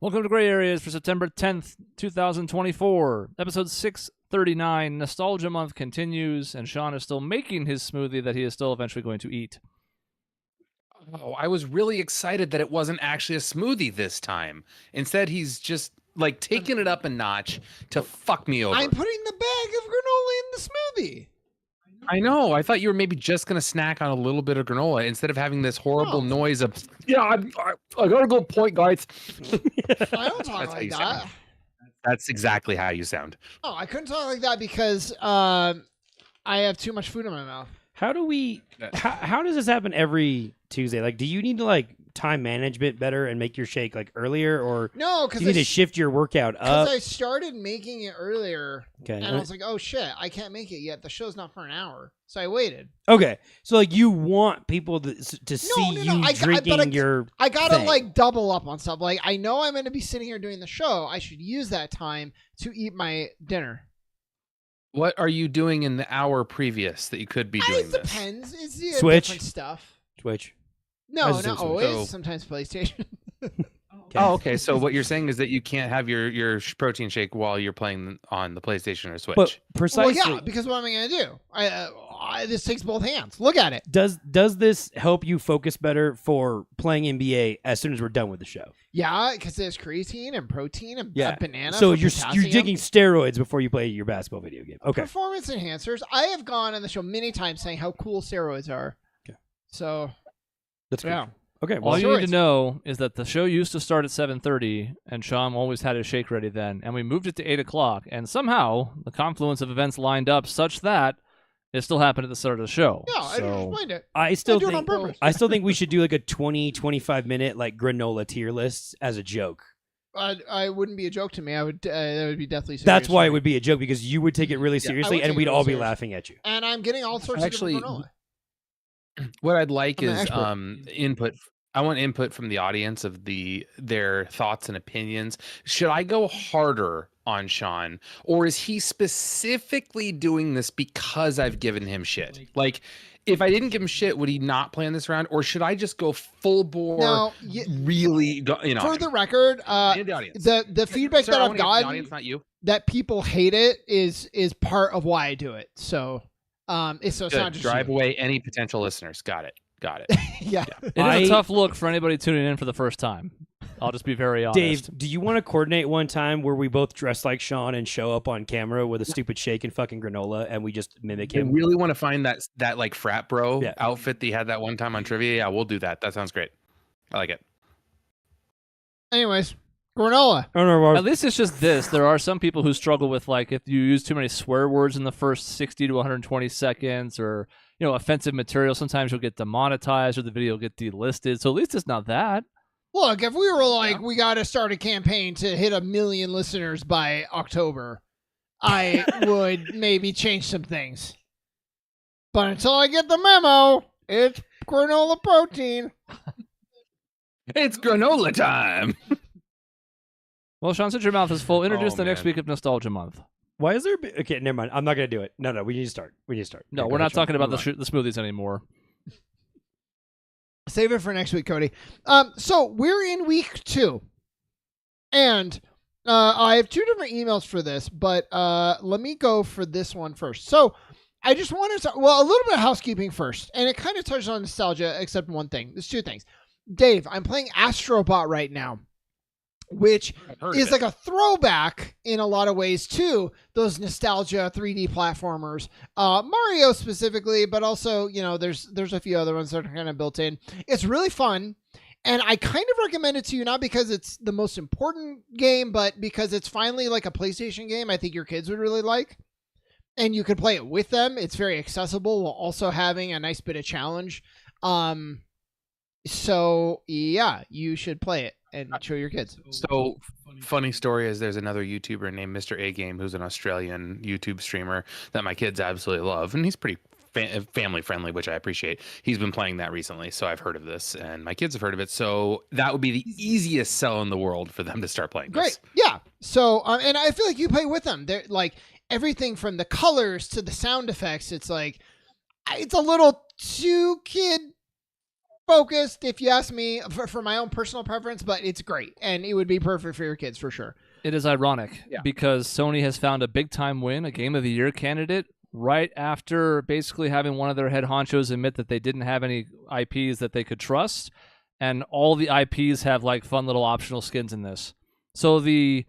Welcome to Gray Areas for September 10th, 2024. Episode 639, Nostalgia Month continues, and Sean is still making his smoothie that he is still eventually going to eat. Oh, I was really excited that it wasn't actually a smoothie this time. Instead, he's just like taking it up a notch to fuck me over. I'm putting the bag of granola in the smoothie. I know. I thought you were maybe just going to snack on a little bit of granola instead of having this horrible noise of, yeah, I got a good point, guys. I don't talk like that. Sound. That's exactly how you sound. Oh, I couldn't talk like that because I have too much food in my mouth. How do we? How does this happen every Tuesday? Like, do you need to time management better and make your shake earlier, or no? Because you need to shift your workout up? Because I started making it earlier, okay, and I was like, oh shit, I can't make it yet. The show's not for an hour, so I waited. Okay, so you want people to see you drinking your. I gotta thing. double up on stuff. Like, I know I'm going to be sitting here doing the show. I should use that time to eat my dinner. What are you doing in the hour previous that you could be doing this? It depends. It's Switch different stuff. Switch. No, not always. Sometimes PlayStation. Oh, okay. So what you're saying is that you can't have your protein shake while you're playing on the PlayStation or Switch. But precisely. Well, yeah, because what am I going to do? This takes both hands. Look at it. Does this help you focus better for playing NBA as soon as we're done with the show? Yeah, because there's creatine and protein and banana. So you're taking steroids before you play your basketball video game. Okay. Performance enhancers. I have gone on the show many times saying how cool steroids are. Okay. So that's good. Yeah. Okay. All you need to know is that the show used to start at 7:30, and Sean always had his shake ready then, and we moved it to 8 o'clock, and somehow the confluence of events lined up such that it still happened at the start of the show. No, I just explained it. I still think we should do a 20-25 minute granola tier list as a joke. I wouldn't be a joke to me. I would. That would be deathly serious. That's why it would be a joke, because you would take it really seriously, and we'd all be laughing at you. And I'm getting all sorts of different granola. What I'd like is input. I want input from the audience of their thoughts and opinions. Should I go harder on Sean, or is he specifically doing this because I've given him shit? Like, if I didn't give him shit, would he not play in this round, or should I just go full bore? No, really, for the record, the feedback that I've gotten, audience, not you, that people hate it is part of why I do it. So, it's not just drive away any potential listeners. Got it. Yeah. It is a tough look for anybody tuning in for the first time. I'll just be very honest. Dave, do you want to coordinate one time where we both dress like Sean and show up on camera with a stupid shake and fucking granola, and we just mimic him? I really want to find that like frat bro outfit that he had that one time on trivia. Yeah, we'll do that. That sounds great. I like it. Anyways, granola. At least it's just this. There are some people who struggle with, if you use too many swear words in the first 60 to 120 seconds, or offensive material. Sometimes you'll get demonetized or the video will get delisted. So at least it's not that. Look, if we were we got to start a campaign to hit 1 million listeners by October, I would maybe change some things. But until I get the memo, it's granola protein. It's granola time. Well, Sean, since your mouth is full, introduce the next week of Nostalgia Month. Why is there? Okay, never mind. I'm not going to do it. No, we need to start. No, we're not talking about the smoothies anymore. Save it for next week, Cody. So we're in week 2. And I have 2 different emails for this, but let me go for this one first. So I just wanted to, a little bit of housekeeping first. And it kind of touches on nostalgia, except one thing. There's 2 things. Dave, I'm playing Astrobot right now, which is like a throwback in a lot of ways to those nostalgia 3D platformers, Mario specifically, but also, there's a few other ones that are kind of built in. It's really fun, and I kind of recommend it to you, not because it's the most important game, but because it's finally like a PlayStation game I think your kids would really like, and you could play it with them. It's very accessible while also having a nice bit of challenge. So yeah, you should play it and show your kids. So funny story is there's another YouTuber named Mr. A Game, who's an Australian YouTube streamer that my kids absolutely love, and he's pretty family friendly, which I appreciate. He's been playing that recently, so I've heard of this, and my kids have heard of it. So that would be the easiest sell in the world for them to start playing. Great, yeah. So and I feel like you play with them. They're like everything from the colors to the sound effects. It's a little too kid focused, if you ask me, for my own personal preference, but it's great, and it would be perfect for your kids for sure. It is ironic because Sony has found a big-time win, a Game of the Year candidate, right after basically having one of their head honchos admit that they didn't have any IPs that they could trust, and all the IPs have like fun little optional skins in this. So the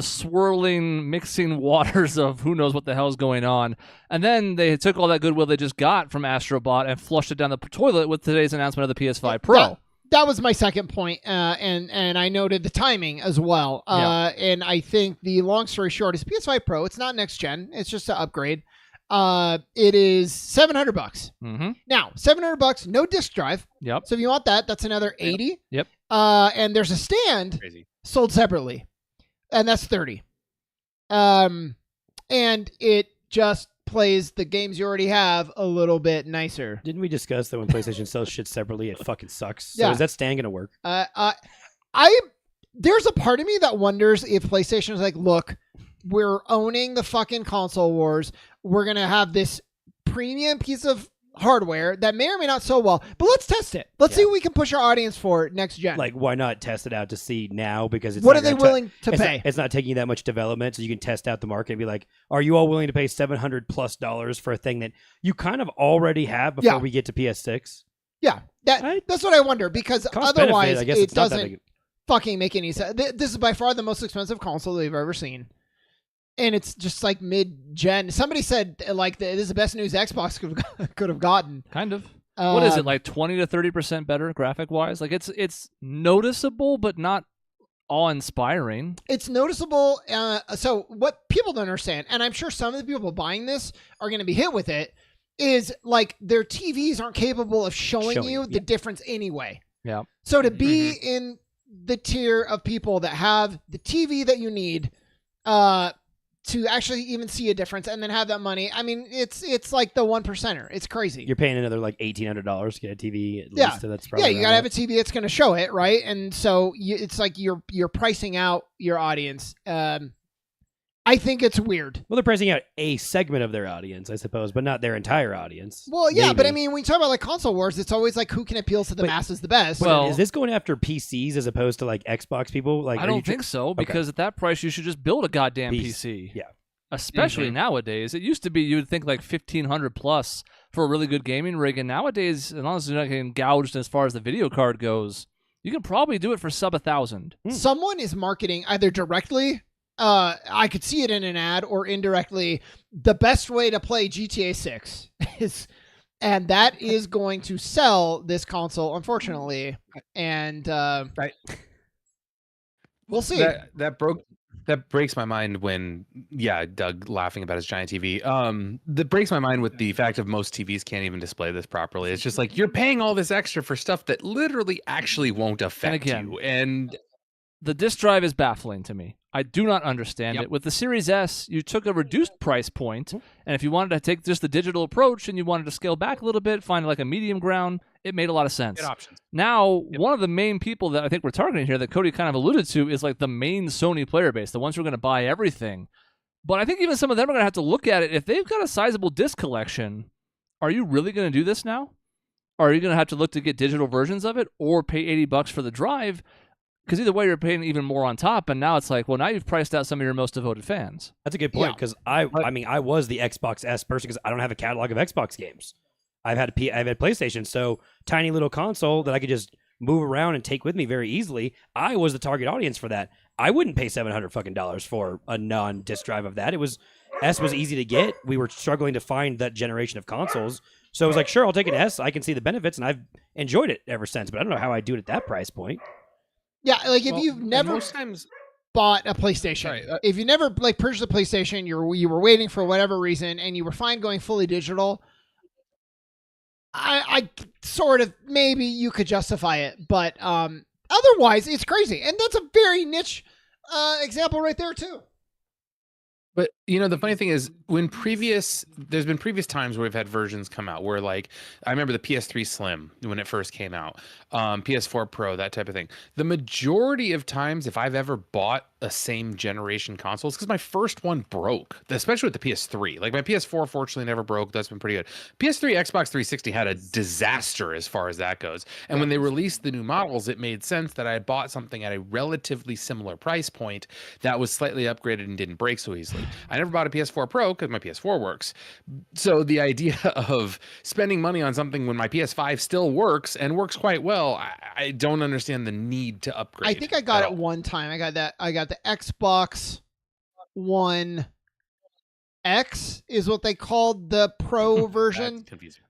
swirling, mixing waters of who knows what the hell is going on. And then they took all that goodwill they just got from Astrobot and flushed it down the toilet with today's announcement of the PS5 Pro. That was my second point, and I noted the timing as well. And I think the long story short is PS5 Pro. It's not next gen. It's just an upgrade. It is $700. Mm-hmm. Now, $700, no disc drive. Yep. So if you want that, that's another $80. Yep. And there's a stand sold separately, and that's $30. And it just plays the games you already have a little bit nicer. Didn't we discuss that when PlayStation sells shit separately, it fucking sucks? So Yeah. is that stand gonna work? There's a part of me that wonders if PlayStation is like, look, we're owning the fucking console wars. We're gonna have this premium piece of hardware that may or may not sell well, but let's test it. Let's see what we can push our audience for next gen. Like, why not test it out to see now? Because it's what not are they gonna willing to it's pay? Not, it's not taking that much development, so you can test out the market and be like, are you all willing to pay $700+ for a thing that you kind of already have before we get to PS6? Yeah, that's what I wonder, because Cost otherwise benefit, I guess it it's not that doesn't big. fucking make any sense. This is by far the most expensive console we've ever seen. And it's just like mid-gen. Somebody said like this is the best news Xbox could have gotten. Kind of. What is it, like 20 to 30% better graphic-wise? Like it's noticeable, but not awe-inspiring. It's noticeable. So what people don't understand, and I'm sure some of the people buying this are going to be hit with it, is like their TVs aren't capable of showing you the difference anyway. Yeah. So to be in the tier of people that have the TV that you need, to actually even see a difference and then have that money. I mean, it's like the 1%er. It's crazy. You're paying another like $1,800 to get a TV at least. So that's probably you gotta have a TV that's going to show it, right? And so it's like you're pricing out your audience. I think it's weird. Well, they're pricing out a segment of their audience, I suppose, but not their entire audience. Well, yeah, maybe. but I mean, when you talk about like console wars, it's always like who can appeal to the masses the best. Well, is this going after PCs as opposed to like Xbox people? Like, I don't think so, because at that price, you should just build a goddamn PC. Yeah. Especially nowadays. It used to be you'd think like $1,500+ for a really good gaming rig, and nowadays, as long as you're not getting gouged as far as the video card goes, you can probably do it for sub $1,000. Someone is marketing either directly, I could see it in an ad, or indirectly, the best way to play GTA 6 is, and that is going to sell this console, unfortunately. And we'll see. That breaks my mind when, Doug laughing about his giant TV. That breaks my mind with the fact of most TVs can't even display this properly. It's just like you're paying all this extra for stuff that literally actually won't affect you. And the disk drive is baffling to me. I do not understand it. With the Series S, you took a reduced price point, and if you wanted to take just the digital approach and you wanted to scale back a little bit, find like a medium ground, it made a lot of sense. good options. Now, one of the main people that I think we're targeting here that Cody kind of alluded to is like the main Sony player base, the ones who are going to buy everything. But I think even some of them are going to have to look at it. If they've got a sizable disc collection, are you really going to do this now? Or are you going to have to look to get digital versions of it or pay $80 for the drive? Because either way, you're paying even more on top, and now it's like, well, now you've priced out some of your most devoted fans. That's a good point, because I mean, I was the Xbox S person because I don't have a catalog of Xbox games. I've had PlayStation, so tiny little console that I could just move around and take with me very easily. I was the target audience for that. I wouldn't pay $700 for a non-disc drive of that. S was easy to get. We were struggling to find that generation of consoles, so I was like, sure, I'll take an S. I can see the benefits, and I've enjoyed it ever since. But I don't know how I do it at that price point. Yeah, like if you've never bought a PlayStation, if you never like purchased a PlayStation, you were waiting for whatever reason, and you were fine going fully digital, I sort of maybe you could justify it, but otherwise it's crazy, and that's a very niche example right there too. But The funny thing is there's been previous times where we've had versions come out where like, I remember the PS3 Slim when it first came out, PS4 Pro, that type of thing. The majority of times, if I've ever bought a same generation consoles, because my first one broke, especially with the PS3, like my PS4 fortunately never broke. That's been pretty good. PS3, Xbox 360 had a disaster as far as that goes. And when they released the new models, it made sense that I had bought something at a relatively similar price point that was slightly upgraded and didn't break so easily. I never bought a PS4 Pro because my PS4 works. So the idea of spending money on something when my PS5 still works and works quite well, I don't understand the need to upgrade. I think I got it one time. I got the Xbox One X is what they called the Pro version. That's confusing.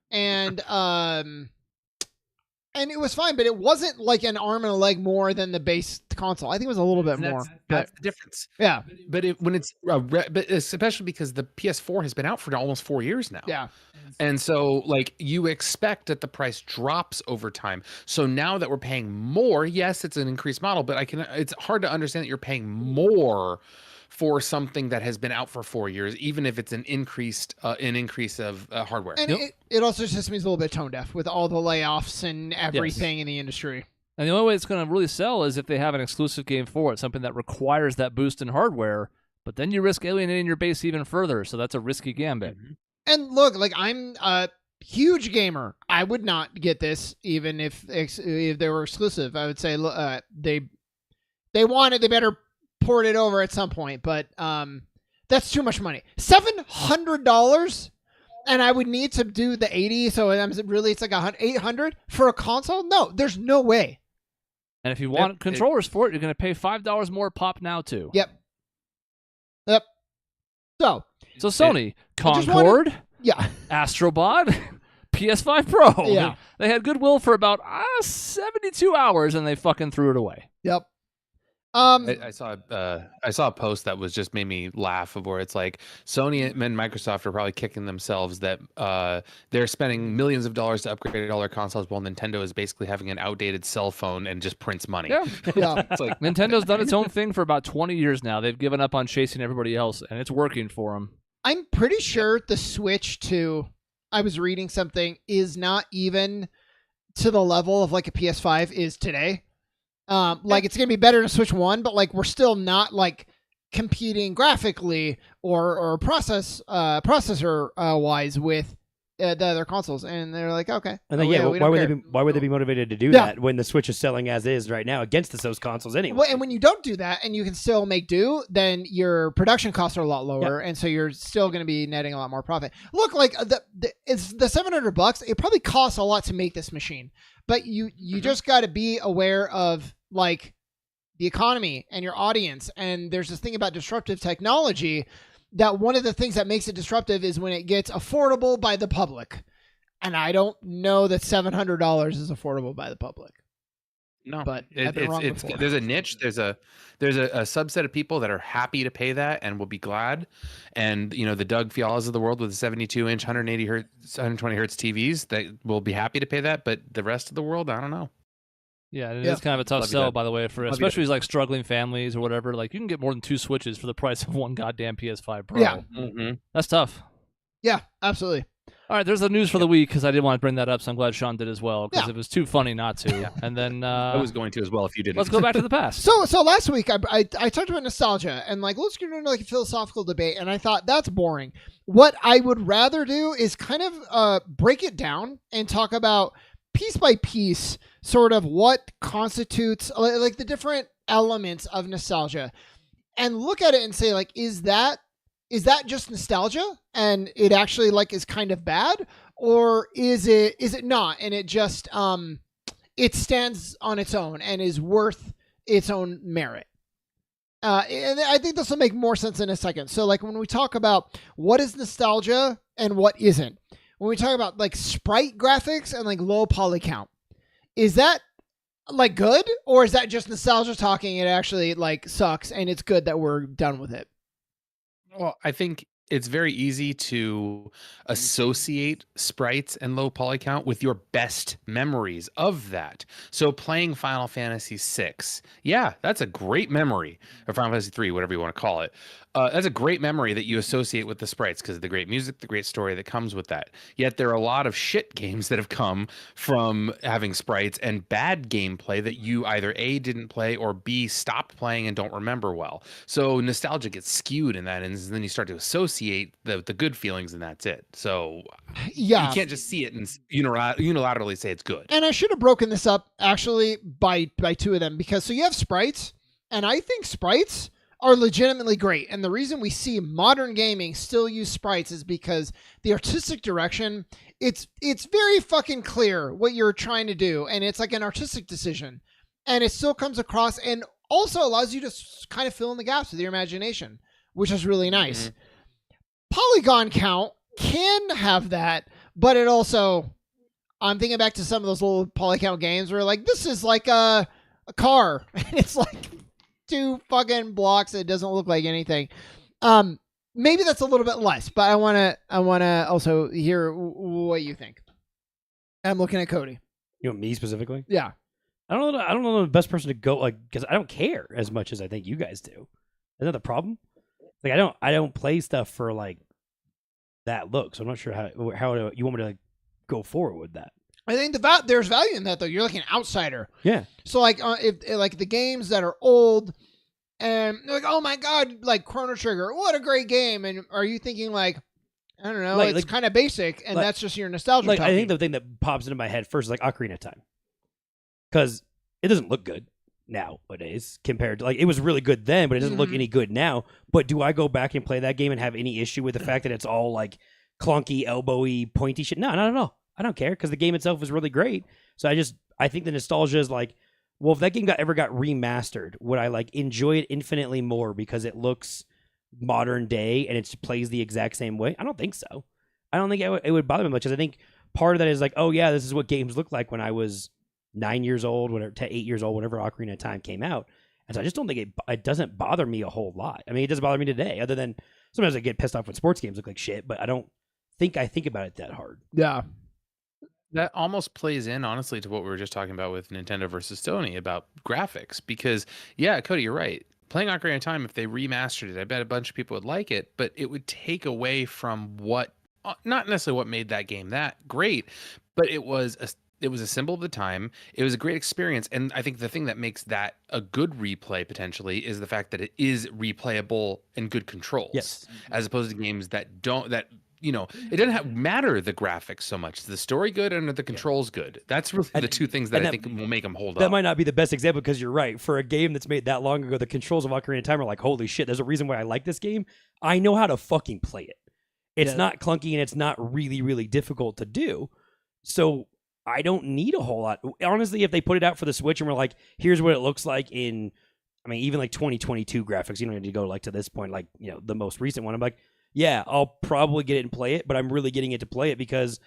And it was fine, but it wasn't like an arm and a leg more than the base console. I think it was a little bit more. That's the difference. Yeah. But but especially because the PS4 has been out for almost 4 years now. Yeah. And so like you expect that the price drops over time. So now that we're paying more, yes, it's an increased model, but it's hard to understand that you're paying more for something that has been out for 4 years, even if it's an increase of hardware. And it also just means a little bit tone deaf with all the layoffs and everything in the industry. And the only way it's going to really sell is if they have an exclusive game for it, something that requires that boost in hardware, but then you risk alienating your base even further, so that's a risky gambit. Mm-hmm. And look, like I'm a huge gamer. I would not get this even if they were exclusive. I would say they want it, they better port it over at some point, but that's too much money. $700, and I would need to do the 80, so it's like 800 for a console? No, there's no way. And if you want controllers for it, you're going to pay $5 more pop now too. Yep. So Sony, Concord, yeah, Astrobot, PS5 Pro. Yeah. They had goodwill for about 72 hours, and they fucking threw it away. Yep. I saw a post that was just made me laugh, of where it's like Sony and Microsoft are probably kicking themselves that they're spending millions of dollars to upgrade all their consoles, while Nintendo is basically having an outdated cell phone and just prints money. Yeah. It's like Nintendo's done its own thing for about 20 years now. They've given up on chasing everybody else, and it's working for them. I'm pretty sure the Switch 2, I was reading something, is not even to the level of like a PS5 is today. Like it's gonna be better than Switch 1, but like we're still not like competing graphically or processor wise with the other consoles, and they're like, okay. And then why would they be motivated to do that when the Switch is selling as is right now against those consoles anyway? Well, and when you don't do that and you can still make do, then your production costs are a lot lower, and so you're still going to be netting a lot more profit. Look, like it's the $700. It probably costs a lot to make this machine, but you just got to be aware of like the economy and your audience. And there's this thing about disruptive technology, that one of the things that makes it disruptive is when it gets affordable by the public. And I don't know that $700 is affordable by the public. No, but I've been wrong before. There's a niche. There's a subset of people that are happy to pay that and will be glad. And the Doug Fialas of the world with the 72-inch 180 hertz, 120 hertz TVs that will be happy to pay that. But the rest of the world, I don't know. Yeah, it is kind of a tough sell, by the way, for especially like struggling families or whatever. Like you can get more than 2 Switches for the price of one goddamn PS5 Pro. Yeah, that's tough. Yeah, absolutely. All right, there's the news for the week because I didn't want to bring that up, so I'm glad Sean did as well because it was too funny not to. And then I was going to as well if you didn't. Let's go back to the past. So last week I talked about nostalgia and like let's get into like a philosophical debate, and I thought that's boring. What I would rather do is kind of break it down and talk about piece by piece sort of what constitutes like the different elements of nostalgia, and look at it and say like, is that just nostalgia and it actually like is kind of bad, or is it not and it just it stands on its own and is worth its own merit? And I think this will make more sense in a second. So like when we talk about what is nostalgia and what isn't, when we talk about like sprite graphics and like low poly count, is that like good, or is that just nostalgia talking? It actually like sucks and it's good that we're done with it. Well, I think it's very easy to associate sprites and low poly count with your best memories of that. So playing Final Fantasy VI, yeah, that's a great memory, or Final Fantasy III, whatever you want to call it. That's a great memory that you associate with the sprites because of the great music, the great story that comes with that. Yet there are a lot of shit games that have come from having sprites and bad gameplay that you either A, didn't play, or B, stopped playing and don't remember well. So nostalgia gets skewed in that, and then you start to associate the good feelings, and that's it. So Yeah. you can't just see it and unilaterally say it's good. And I should have broken this up actually by two of them, because so you have sprites, and I think sprites are legitimately great. And the reason we see modern gaming still use sprites is because the artistic direction, it's very fucking clear what you're trying to do, and it's like an artistic decision, and it still comes across and also allows you to kind of fill in the gaps with your imagination, which is really nice. Polygon count can have that, but it also, I'm thinking back to some of those old polycount games where like, this is like a car, and it's like 2 fucking blocks. It doesn't look like anything. Maybe that's a little bit less, but I want to also hear what you think. I'm looking at Cody. You know, me specifically? Yeah. I don't know the best person to go, like, because I don't care as much as I think you guys do. Isn't that the problem? Like, I don't play stuff for like that look, so I'm not sure how you want me to like go forward with that. I think there's value in that though. You're like an outsider. Yeah. So like if like the games that are old and you're like, oh my god, like Chrono Trigger, what a great game, and are you thinking like, I don't know, Like- it's kind of basic, and that's just your nostalgia. Like, talking. I think the thing that pops into my head first is like Ocarina of Time, because it doesn't look good nowadays compared to, like, it was really good then, but it doesn't look any good now. But do I go back and play that game and have any issue with the fact that it's all like clunky, elbowy, pointy shit? No, not at all. I don't care, because the game itself is really great. So I think the nostalgia is like, well, if that game ever got remastered, would I like enjoy it infinitely more because it looks modern day and it plays the exact same way? I don't think so. I don't think it would bother me much, because I think part of that is like, oh yeah, this is what games look like when I was 9 years old, whatever, to 8 years old, whenever Ocarina of Time came out. And so I just don't think it doesn't bother me a whole lot. I mean, it doesn't bother me today, other than sometimes I get pissed off when sports games look like shit, but I don't think I think about it that hard. Yeah. That almost plays in, honestly, to what we were just talking about with Nintendo versus Sony about graphics. Because, yeah, Cody, you're right. Playing Ocarina of Time, if they remastered it, I bet a bunch of people would like it, but it would take away from what, not necessarily what made that game that great, but it was a symbol of the time. It was a great experience. And I think the thing that makes that a good replay potentially is the fact that it is replayable and good controls. Yes. As opposed to games that don't, that, you know, it doesn't matter the graphics so much. Is the story good and are the controls good? That's really the two things that I think will make them hold up. That might not be the best example, because you're right. For a game that's made that long ago, the controls of Ocarina of Time are like, holy shit, there's a reason why I like this game. I know how to fucking play it. It's not clunky and it's not really, really difficult to do. So I don't need a whole lot. Honestly, if they put it out for the Switch and we're like, here's what it looks like in, I mean, even like 2022 graphics, you don't need to go like to this point, like, you know, the most recent one. I'm like, yeah, I'll probably get it and play it, but I'm really getting it to play it because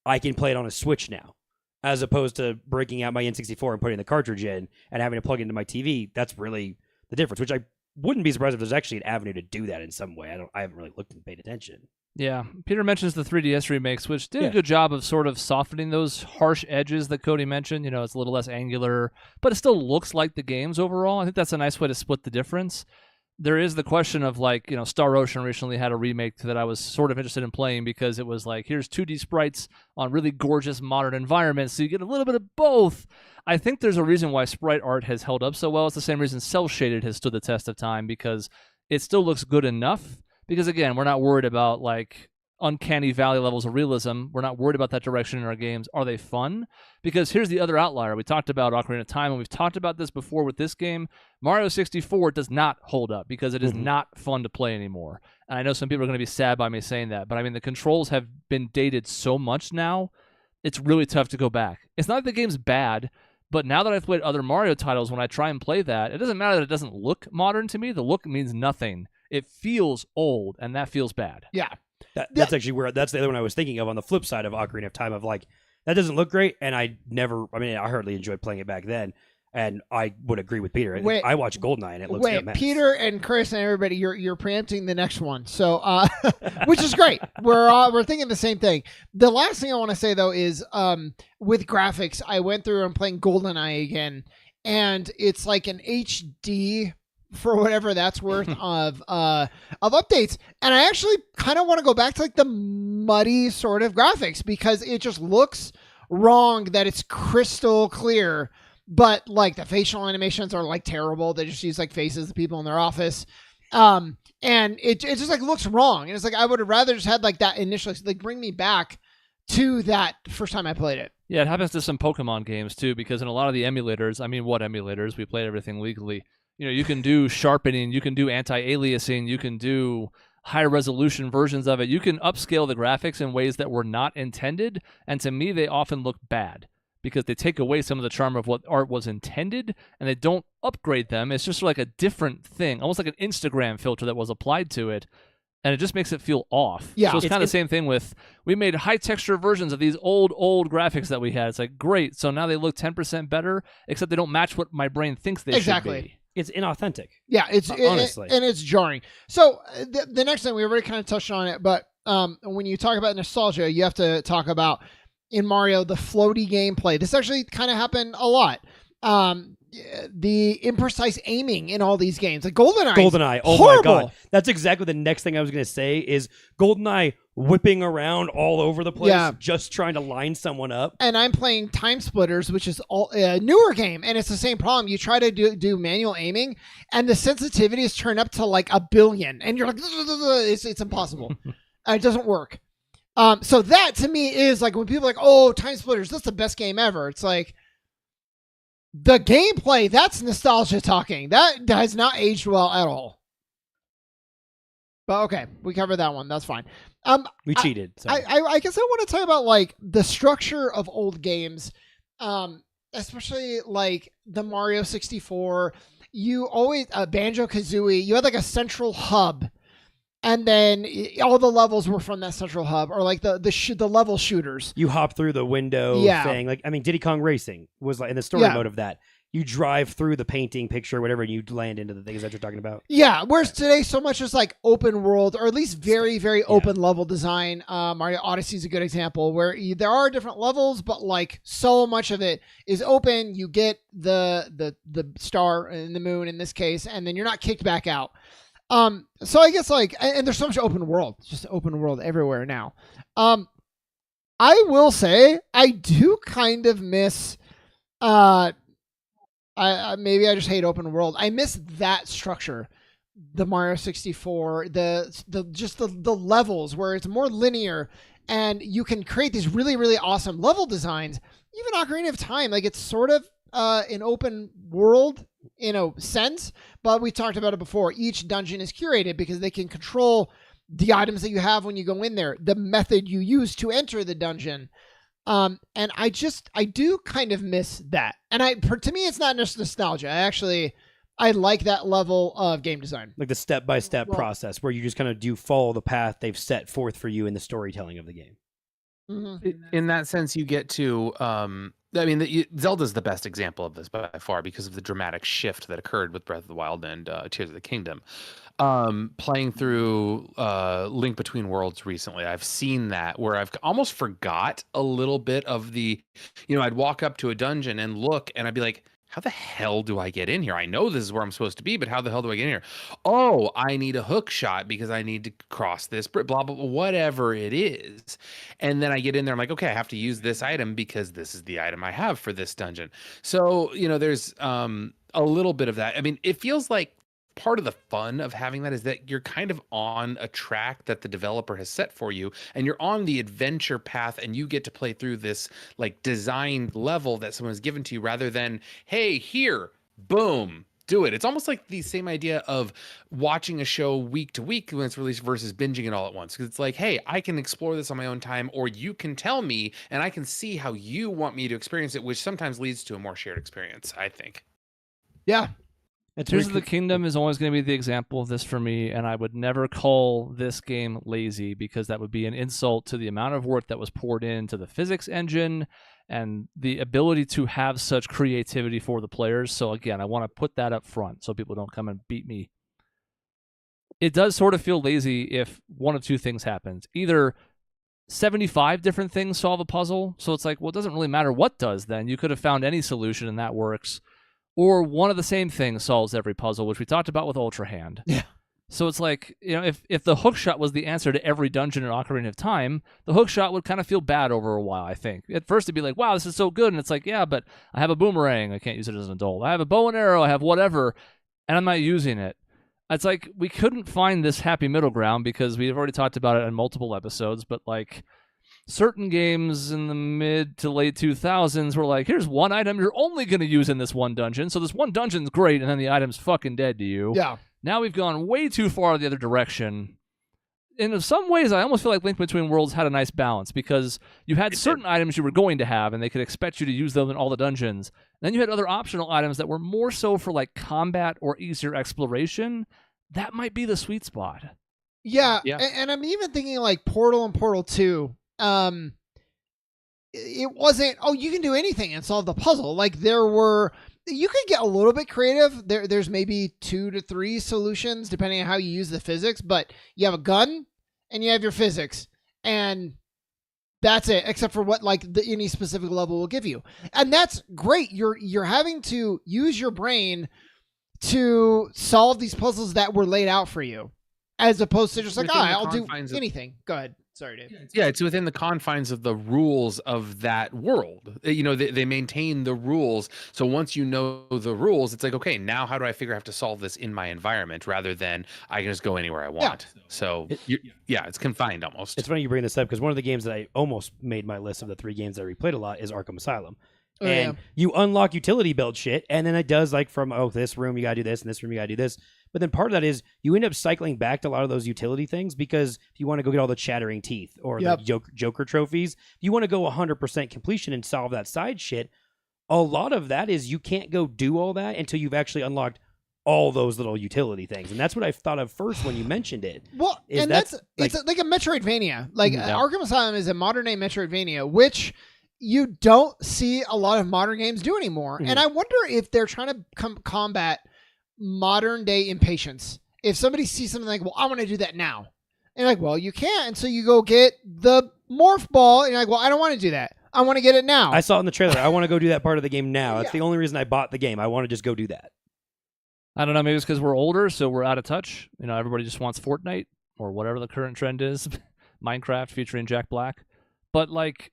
I can play it on a Switch now, as opposed to breaking out my N64 and putting the cartridge in and having to plug it into my TV. That's really the difference, which I wouldn't be surprised if there's actually an avenue to do that in some way. I haven't really looked and paid attention. Yeah, Peter mentions the 3DS remakes, which did a good job of sort of softening those harsh edges that Cody mentioned. You know, it's a little less angular, but it still looks like the games overall. I think that's a nice way to split the difference. There is the question of, like, you know, Star Ocean recently had a remake that I was sort of interested in playing, because it was like, here's 2D sprites on really gorgeous modern environments, so you get a little bit of both. I think there's a reason why sprite art has held up so well. It's the same reason cel-shaded has stood the test of time, because it still looks good enough. Because, again, we're not worried about, like, uncanny valley levels of realism. We're not worried about that direction in our games. Are they fun? Because here's the other outlier. We talked about Ocarina of Time, and we've talked about this before with this game. Mario 64 does not hold up because it is not fun to play anymore. And I know some people are going to be sad by me saying that, but I mean, the controls have been dated so much now, it's really tough to go back. It's not that the game's bad, but now that I've played other Mario titles, when I try and play that, it doesn't matter that it doesn't look modern to me. The look means nothing. It feels old, and that feels bad. Yeah. That's actually where, that's the other one I was thinking of on the flip side of Ocarina of Time, of like, that doesn't look great, and I hardly enjoyed playing it back then. And I would agree with Peter. Wait, I watch GoldenEye and it looks like a mess. Peter and Chris and everybody, you're preempting the next one. So, which is great. We're thinking the same thing. The last thing I want to say though is, with graphics, I went through and playing GoldenEye again, and it's like an HD for whatever that's worth of updates. And I actually kind of want to go back to like the muddy sort of graphics because it just looks wrong that it's crystal clear. But like the facial animations are like terrible. They just use like faces of people in their office. And it just like looks wrong. And it's like, I would have rather just had like that initially, like bring me back to that first time I played it. Yeah, it happens to some Pokemon games too, because in a lot of the emulators, I mean, what emulators? We played everything legally. You know, you can do sharpening, you can do anti-aliasing, you can do high resolution versions of it. You can upscale the graphics in ways that were not intended. And to me, they often look bad, because they take away some of the charm of what art was intended, and they don't upgrade them. It's just like a different thing, almost like an Instagram filter that was applied to it, and it just makes it feel off. Yeah, so it's kind of the same thing with, we made high texture versions of these old graphics that we had. It's like, great, so now they look 10% better, except they don't match what my brain thinks they should be. It's inauthentic. Yeah, it's honestly, and it's jarring. So the next thing, we already kind of touched on it, but when you talk about nostalgia, you have to talk about, in Mario, the floaty gameplay. This actually kind of happened a lot. The imprecise aiming in all these games, like GoldenEye. Oh horrible. my god, that's exactly the next thing I was going to say. Is GoldenEye whipping around all over the place, just trying to line someone up. And I'm playing Time Splitters, which is a newer game, and it's the same problem. You try to do manual aiming, and the sensitivity is turned up to like 1 billion, and you're like, it's impossible. It doesn't work. So that to me is like, when people are like, oh, Time Splitters, that's the best game ever. It's like, the gameplay, that's nostalgia talking. That has not aged well at all. But okay, we covered that one. That's fine. We cheated. So. I guess I want to talk about like the structure of old games, especially like the Mario 64. You always Banjo-Kazooie. You had like a central hub. And then all the levels were from that central hub, or like the level shooters. You hop through the window thing. Like, I mean, Diddy Kong Racing was like in the story mode of that. You drive through the painting picture, whatever, and you land into the things that you're talking about. Yeah. Whereas today, so much is like open world, or at least very, very open level design. Mario Odyssey is a good example where there are different levels, but like so much of it is open. You get the star and the moon in this case, and then you're not kicked back out. So I guess like, and there's so much open world, just open world everywhere now. I will say I do kind of miss, maybe I just hate open world. I miss that structure, the Mario 64, the levels where it's more linear and you can create these really, really awesome level designs. Even Ocarina of Time, like it's sort of, an open world in a sense, but we talked about it before. Each dungeon is curated because they can control the items that you have when you go in there, the method you use to enter the dungeon. And I do kind of miss that. And to me, it's not just nostalgia. I like that level of game design. Like the step-by-step process where you just kind of follow the path they've set forth for you in the storytelling of the game. Mm-hmm. In that sense, you get to, I mean, Zelda's the best example of this by far because of the dramatic shift that occurred with Breath of the Wild and Tears of the Kingdom. Playing through Link Between Worlds recently, I've seen that where I've almost forgot a little bit of the, I'd walk up to a dungeon and look and I'd be like, how the hell do I get in here? I know this is where I'm supposed to be, but how the hell do I get in here? Oh, I need a hook shot because I need to cross this, blah, blah, blah, whatever it is. And then I get in there, I'm like, okay, I have to use this item because this is the item I have for this dungeon. So, there's a little bit of that. I mean, it feels like part of the fun of having that is that you're kind of on a track that the developer has set for you, and you're on the adventure path, and you get to play through this like designed level that someone has given to you rather than, hey, here, boom, do it. It's almost like the same idea of watching a show week to week when it's released versus binging it all at once. Because it's like, hey, I can explore this on my own time, or you can tell me and I can see how you want me to experience it, which sometimes leads to a more shared experience, I think. Yeah. Tears of the Kingdom is always going to be the example of this for me, and I would never call this game lazy because that would be an insult to the amount of work that was poured into the physics engine and the ability to have such creativity for the players. So again, I want to put that up front so people don't come and beat me. It does sort of feel lazy if one of two things happens. Either 75 different things solve a puzzle, so it's like, well, it doesn't really matter what does then. You could have found any solution and that works. Or one of the same things solves every puzzle, which we talked about with Ultra Hand. Yeah. So it's like, if the hook shot was the answer to every dungeon in Ocarina of Time, the hook shot would kind of feel bad over a while, I think. At first it'd be like, wow, this is so good. And it's like, yeah, but I have a boomerang. I can't use it as an adult. I have a bow and arrow. I have whatever. And I'm not using it. It's like we couldn't find this happy middle ground because we've already talked about it in multiple episodes, but like certain games in the mid to late 2000s were like, here's one item you're only going to use in this one dungeon. So this one dungeon's great, and then the item's fucking dead to you. Yeah. Now we've gone way too far the other direction. And in some ways, I almost feel like Link Between Worlds had a nice balance because you had certain items you were going to have, and they could expect you to use them in all the dungeons. And then you had other optional items that were more so for like combat or easier exploration. That might be the sweet spot. Yeah. And I'm even thinking like Portal and Portal 2. It wasn't, you can do anything and solve the puzzle. Like you could get a little bit creative. There's maybe 2 to 3 solutions depending on how you use the physics, but you have a gun and you have your physics and that's it, except for what like any specific level will give you. And that's great. You're having to use your brain to solve these puzzles that were laid out for you as opposed to just like, I'll do anything. Go ahead. Sorry, Dave. Yeah, it's within the confines of the rules of that world. They maintain the rules. So once you know the rules, it's like, okay, now how do I figure I have to solve this in my environment rather than I can just go anywhere I want. Yeah. So it's confined almost. It's funny you bring this up because one of the games that I almost made my list of the 3 games I replayed a lot is Arkham Asylum. And you unlock utility belt shit, and then it does like from, this room you gotta do this, and this room you gotta do this. But then part of that is you end up cycling back to a lot of those utility things because if you want to go get all the chattering teeth or the Joker trophies, if you want to go 100% completion and solve that side shit, a lot of that is you can't go do all that until you've actually unlocked all those little utility things. And that's what I thought of first when you mentioned it. Well, and it's like a Metroidvania. Like Arkham Asylum is a modern day Metroidvania, which you don't see a lot of modern games do anymore. And I wonder if they're trying to combat modern day impatience. If somebody sees something like, well, I want to do that now. And like, well, you can't. And so you go get the morph ball and you're like, well, I don't want to do that. I want to get it now. I saw it in the trailer. I want to go do that part of the game now. That's the only reason I bought the game. I want to just go do that. I don't know. Maybe it's because we're older, so we're out of touch. Everybody just wants Fortnite or whatever the current trend is. Minecraft featuring Jack Black. But like,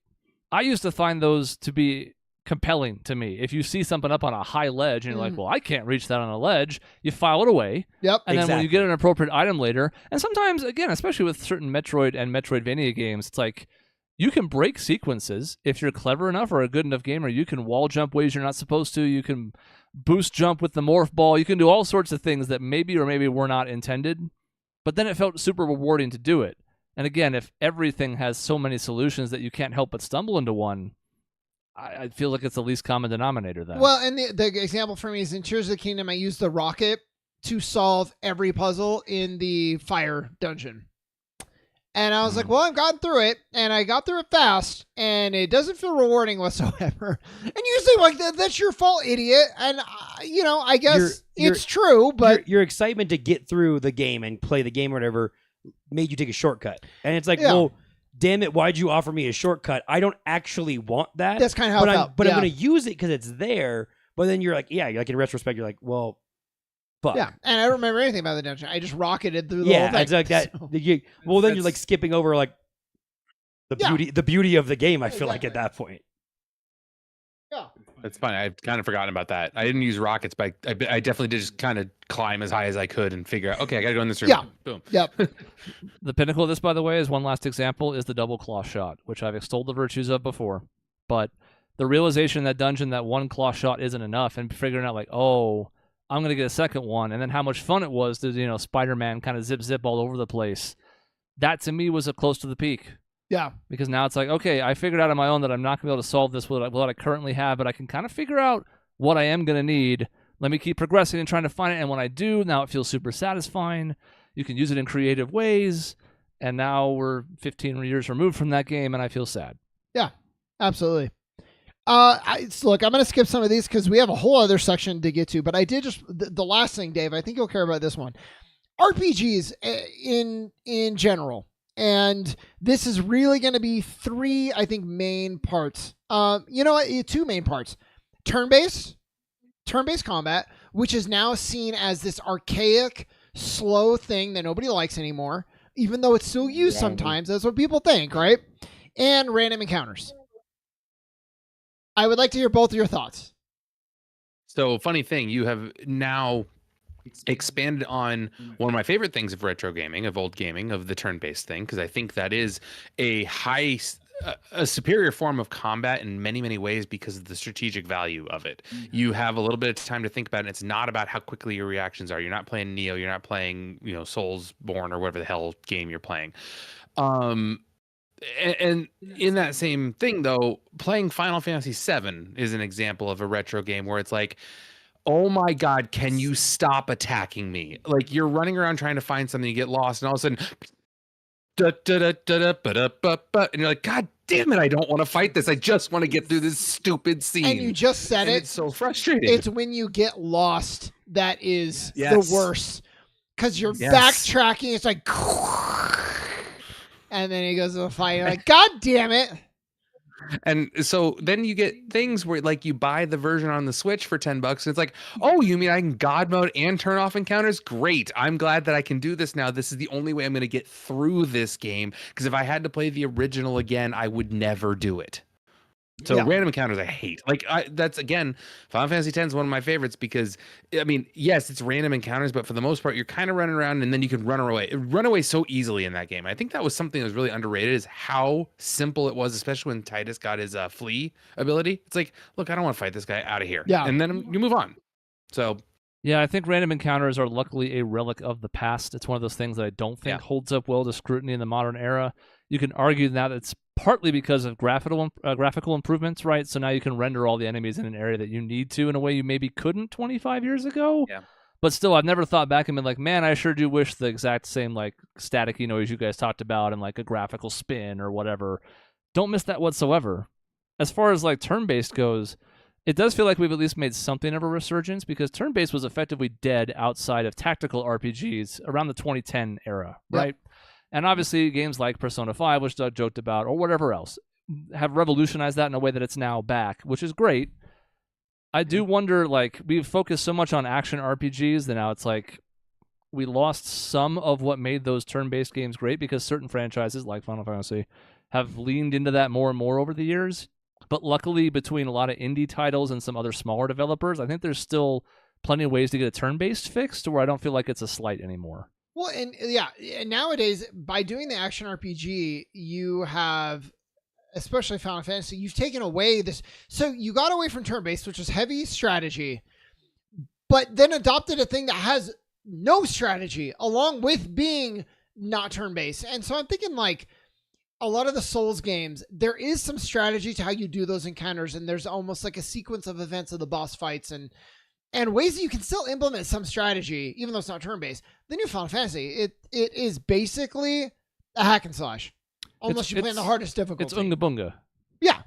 I used to find those to be compelling to me. If you see something up on a high ledge and you're like, well, I can't reach that on a ledge, you file it away. Yep. And then when you get an appropriate item later, and sometimes, again, especially with certain Metroid and Metroidvania games, it's like you can break sequences if you're clever enough or a good enough gamer. You can wall jump ways you're not supposed to. You can boost jump with the morph ball. You can do all sorts of things that maybe or maybe were not intended, but then it felt super rewarding to do it. And again, if everything has so many solutions that you can't help but stumble into one, I feel like it's the least common denominator then. Well, and the example for me is in Tears of the Kingdom, I used the rocket to solve every puzzle in the fire dungeon. And I was like, well, I've gotten through it, and I got through it fast, and it doesn't feel rewarding whatsoever. And usually, like, that's your fault, idiot. And, I guess it's true, but... Your excitement to get through the game and play the game or whatever made you take a shortcut. And it's like, well... Damn it, why'd you offer me a shortcut? I don't actually want that. That's kind of how it felt. But I'm going to use it because it's there. But then you're like, like in retrospect, you're like, well, fuck. Yeah, and I don't remember anything about the dungeon. I just rocketed through the whole thing. Yeah, it's like that. So. Then you're like skipping over like the beauty of the game, I feel like at that point. Yeah. That's fine. I've kind of forgotten about that. I didn't use rockets, but I definitely did just kind of climb as high as I could and figure out, okay, I got to go in this room. Yeah. Boom. Yep. The pinnacle of this, by the way, is one last example, is the double claw shot, which I've extolled the virtues of before. But the realization in that dungeon that one claw shot isn't enough and figuring out like, oh, I'm going to get a second one. And then how much fun it was to, Spider-Man kind of zip all over the place. That to me was close to the peak. Yeah. Because now it's like, okay, I figured out on my own that I'm not going to be able to solve this with what I currently have, but I can kind of figure out what I am going to need let me keep progressing and trying to find it. And when I do, now it feels super satisfying. You can use it in creative ways. And now we're 15 years removed from that game, and I feel sad. Yeah, absolutely. Look, I'm going to skip some of these because we have a whole other section to get to. But I did just the last thing, Dave. I think you'll care about this one. RPGs in general, and this is really going to be three, I think, main parts. Two main parts: turn-based combat, which is now seen as this archaic, slow thing that nobody likes anymore, even though it's still used sometimes. That's what people think, right? And random encounters. I would like to hear both of your thoughts. So, funny thing, you have now expanded on one of my favorite things of retro gaming, of old gaming, of the turn-based thing, because I think that is a superior form of combat in many, many ways because of the strategic value of it. You have a little bit of time to think about it, and it's not about how quickly your reactions are. You're not playing Neo, you're not playing, Soulsborne or whatever the hell game you're playing. And in that same thing, though, playing Final Fantasy VII is an example of a retro game where it's like, oh my God, can you stop attacking me? Like, you're running around trying to find something, you get lost, and all of a sudden, and you're like, God damn it, I don't want to fight this. I just want to get through this stupid scene. And you just said it. It's so frustrating. It's when you get lost that is the worst. Because you're backtracking. It's like... And then he goes to a fight. You're like, God damn it. And so then you get things where like you buy the version on the Switch for $10 and it's like, oh, you mean I can God mode and turn off encounters? Great. I'm glad that I can do this now. This is the only way I'm going to get through this game. Because if I had to play the original again, I would never do it. So random encounters I hate. Like that's, again, Final Fantasy X is one of my favorites because, I mean, yes, it's random encounters, but for the most part, you're kind of running around and then you can run away so easily in that game. I think that was something that was really underrated, is how simple it was, especially when Titus got his flee ability. It's like, look, I don't want to fight this guy, out of here. Yeah. And then you move on. So... Yeah, I think random encounters are luckily a relic of the past. It's one of those things that I don't think holds up well to scrutiny in the modern era. You can argue that it's partly because of graphical improvements, right? So now you can render all the enemies in an area that you need to in a way you maybe couldn't 25 years ago. Yeah. But still, I've never thought back and been like, man, I sure do wish the exact same like staticky noise you guys talked about and like a graphical spin or whatever. Don't miss that whatsoever. As far as like turn-based goes, it does feel like we've at least made something of a resurgence because turn-based was effectively dead outside of tactical RPGs around the 2010 era, right? And obviously games like Persona 5, which Doug joked about, or whatever else, have revolutionized that in a way that it's now back, which is great. I do wonder, like, we've focused so much on action RPGs that now it's like we lost some of what made those turn-based games great because certain franchises, like Final Fantasy, have leaned into that more and more over the years. But luckily, between a lot of indie titles and some other smaller developers, I think there's still plenty of ways to get a turn-based fixed to where I don't feel like it's a slight anymore. Well, and nowadays, by doing the action RPG, you have, especially Final Fantasy, you've taken away this. So you got away from turn-based, which is heavy strategy, but then adopted a thing that has no strategy along with being not turn-based. And so I'm thinking like, a lot of the Souls games, there is some strategy to how you do those encounters, and there's almost like a sequence of events of the boss fights and ways that you can still implement some strategy, even though it's not turn-based. The new Final Fantasy, it is basically a hack and slash, unless you play on the hardest difficulty. It's Unga Bunga. Yeah.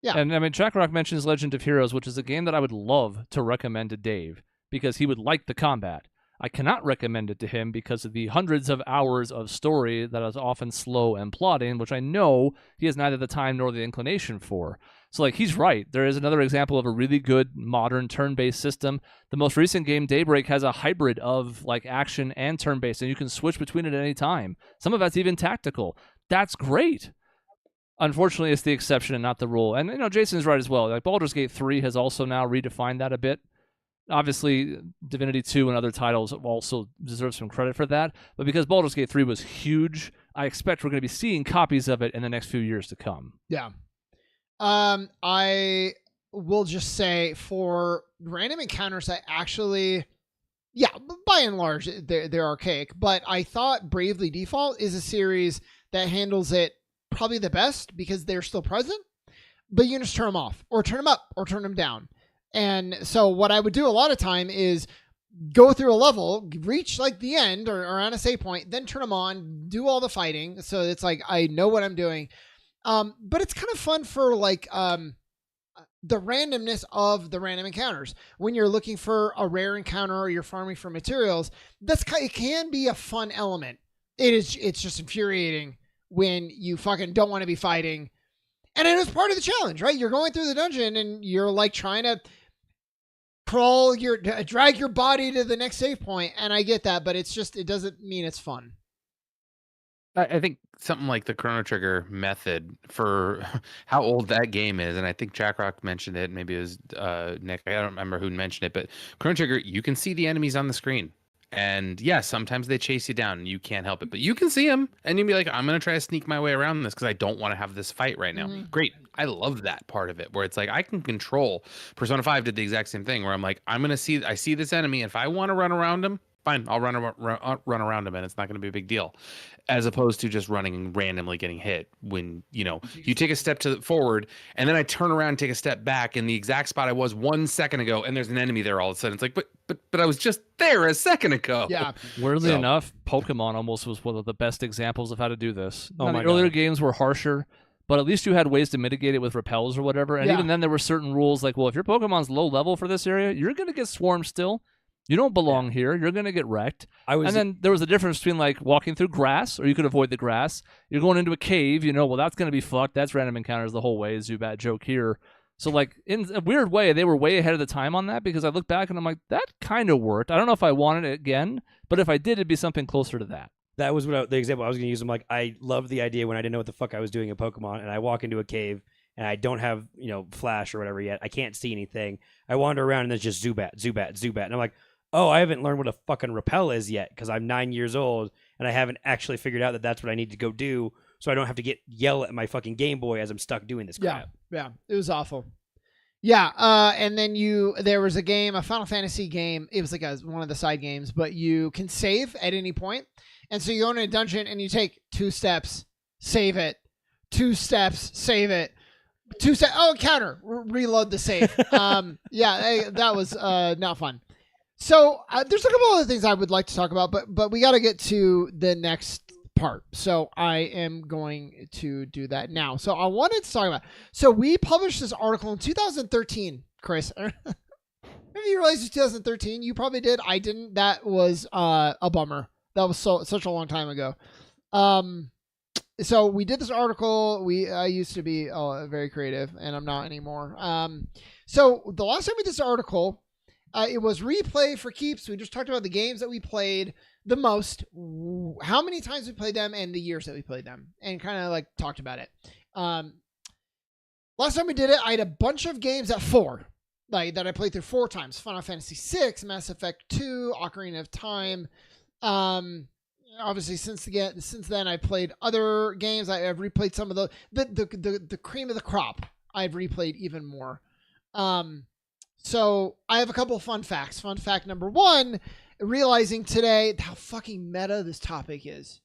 And I mean, Jaguar mentions Legend of Heroes, which is a game that I would love to recommend to Dave because he would like the combat. I cannot recommend it to him because of the hundreds of hours of story that is often slow and plodding, which I know he has neither the time nor the inclination for. So, like, he's right. There is another example of a really good modern turn-based system. The most recent game, Daybreak, has a hybrid of, like, action and turn-based, and you can switch between it at any time. Some of that's even tactical. That's great. Unfortunately, it's the exception and not the rule. And, you know, Jason's right as well. Like, Baldur's Gate 3 has also now redefined that a bit. Obviously, Divinity 2 and other titles also deserve some credit for that. But because Baldur's Gate 3 was huge, I expect we're going to be seeing copies of it in the next few years to come. Yeah. I will just say for random encounters, I actually, by and large, they're archaic. But I thought Bravely Default is a series that handles it probably the best because they're still present. But you can just turn them off or turn them up or turn them down. And so what I would do a lot of time is go through a level, reach like the end or on a save point, then turn them on, do all the fighting. So it's like I know what I'm doing. But it's kind of fun for like the randomness of the random encounters. When you're looking for a rare encounter or you're farming for materials, it can be a fun element. It's just infuriating when you fucking don't want to be fighting. And it is part of the challenge, right? You're going through the dungeon and you're like trying to drag your body to the next save point. And I get that, but it doesn't mean it's fun. I think something like the Chrono Trigger method for how old that game is, and I think Jack Rock mentioned it, maybe it was Nick, I don't remember who mentioned it, but Chrono Trigger, you can see the enemies on the screen. And yeah, sometimes they chase you down and you can't help it, but you can see them and you'll be like, I'm going to try to sneak my way around this because I don't want to have this fight right now. Mm-hmm. Great. I love that part of it where it's like I can control. Persona 5 did the exact same thing where I'm like, I see this enemy. If I want to run around him, fine, I'll run around him and it's not going to be a big deal. As opposed to just running randomly getting hit when, you take a step forward and then I turn around and take a step back in the exact spot I was 1 second ago and there's an enemy there all of a sudden. It's like, but I was just there a second ago. Yeah. Weirdly enough, Pokemon almost was one of the best examples of how to do this. Oh my earlier God. games were harsher, but at least you had ways to mitigate it with repels or whatever. And Yeah. even then there were certain rules like, well, if your Pokemon's low level for this area, you're going to get swarmed still. You don't belong here. You're going to get wrecked. And then there was a difference between like walking through grass, or you could avoid the grass. You're going into a cave, well, that's going to be fucked. That's random encounters the whole way. Zubat joke here. So like in a weird way, they were way ahead of the time on that because I look back and I'm like, that kind of worked. I don't know if I wanted it again, but if I did, it'd be something closer to that. That was the example I was going to use. I'm like, I love the idea when I didn't know what the fuck I was doing in Pokemon, and I walk into a cave and I don't have flash or whatever yet. I can't see anything. I wander around and there's just Zubat, and I'm like, oh, I haven't learned what a fucking repel is yet because I'm 9 years old and I haven't actually figured out that that's what I need to go do, so I don't have to yell at my fucking Game Boy as I'm stuck doing this crap. Yeah, it was awful. Yeah, and then there was a game, a Final Fantasy game. It was like one of the side games, but you can save at any point. And so you go into a dungeon and you take 2 steps, save it, 2 steps, save it, 2 steps. Oh, counter, reload the save. That was not fun. So there's a couple other things I would like to talk about, but we got to get to the next part. So I am going to do that now. So I wanted to talk about. So we published this article in 2013, Chris. Maybe you realized it's 2013. You probably did. I didn't. That was a bummer. That was such a long time ago. So we did this article. I used to be very creative, and I'm not anymore. So the last time we did this article. It was replay for keeps. We just talked about the games that we played the most, how many times we played them, and the years that we played them, and kind of like talked about it. Last time we did it, I had a bunch of games at 4, like that I played through 4 times: Final Fantasy 6, Mass Effect 2, Ocarina of Time. Obviously, since then, I played other games. I've replayed some of the cream of the crop. I've replayed even more. So I have a couple of fun facts. Fun fact number 1, realizing today how fucking meta this topic is.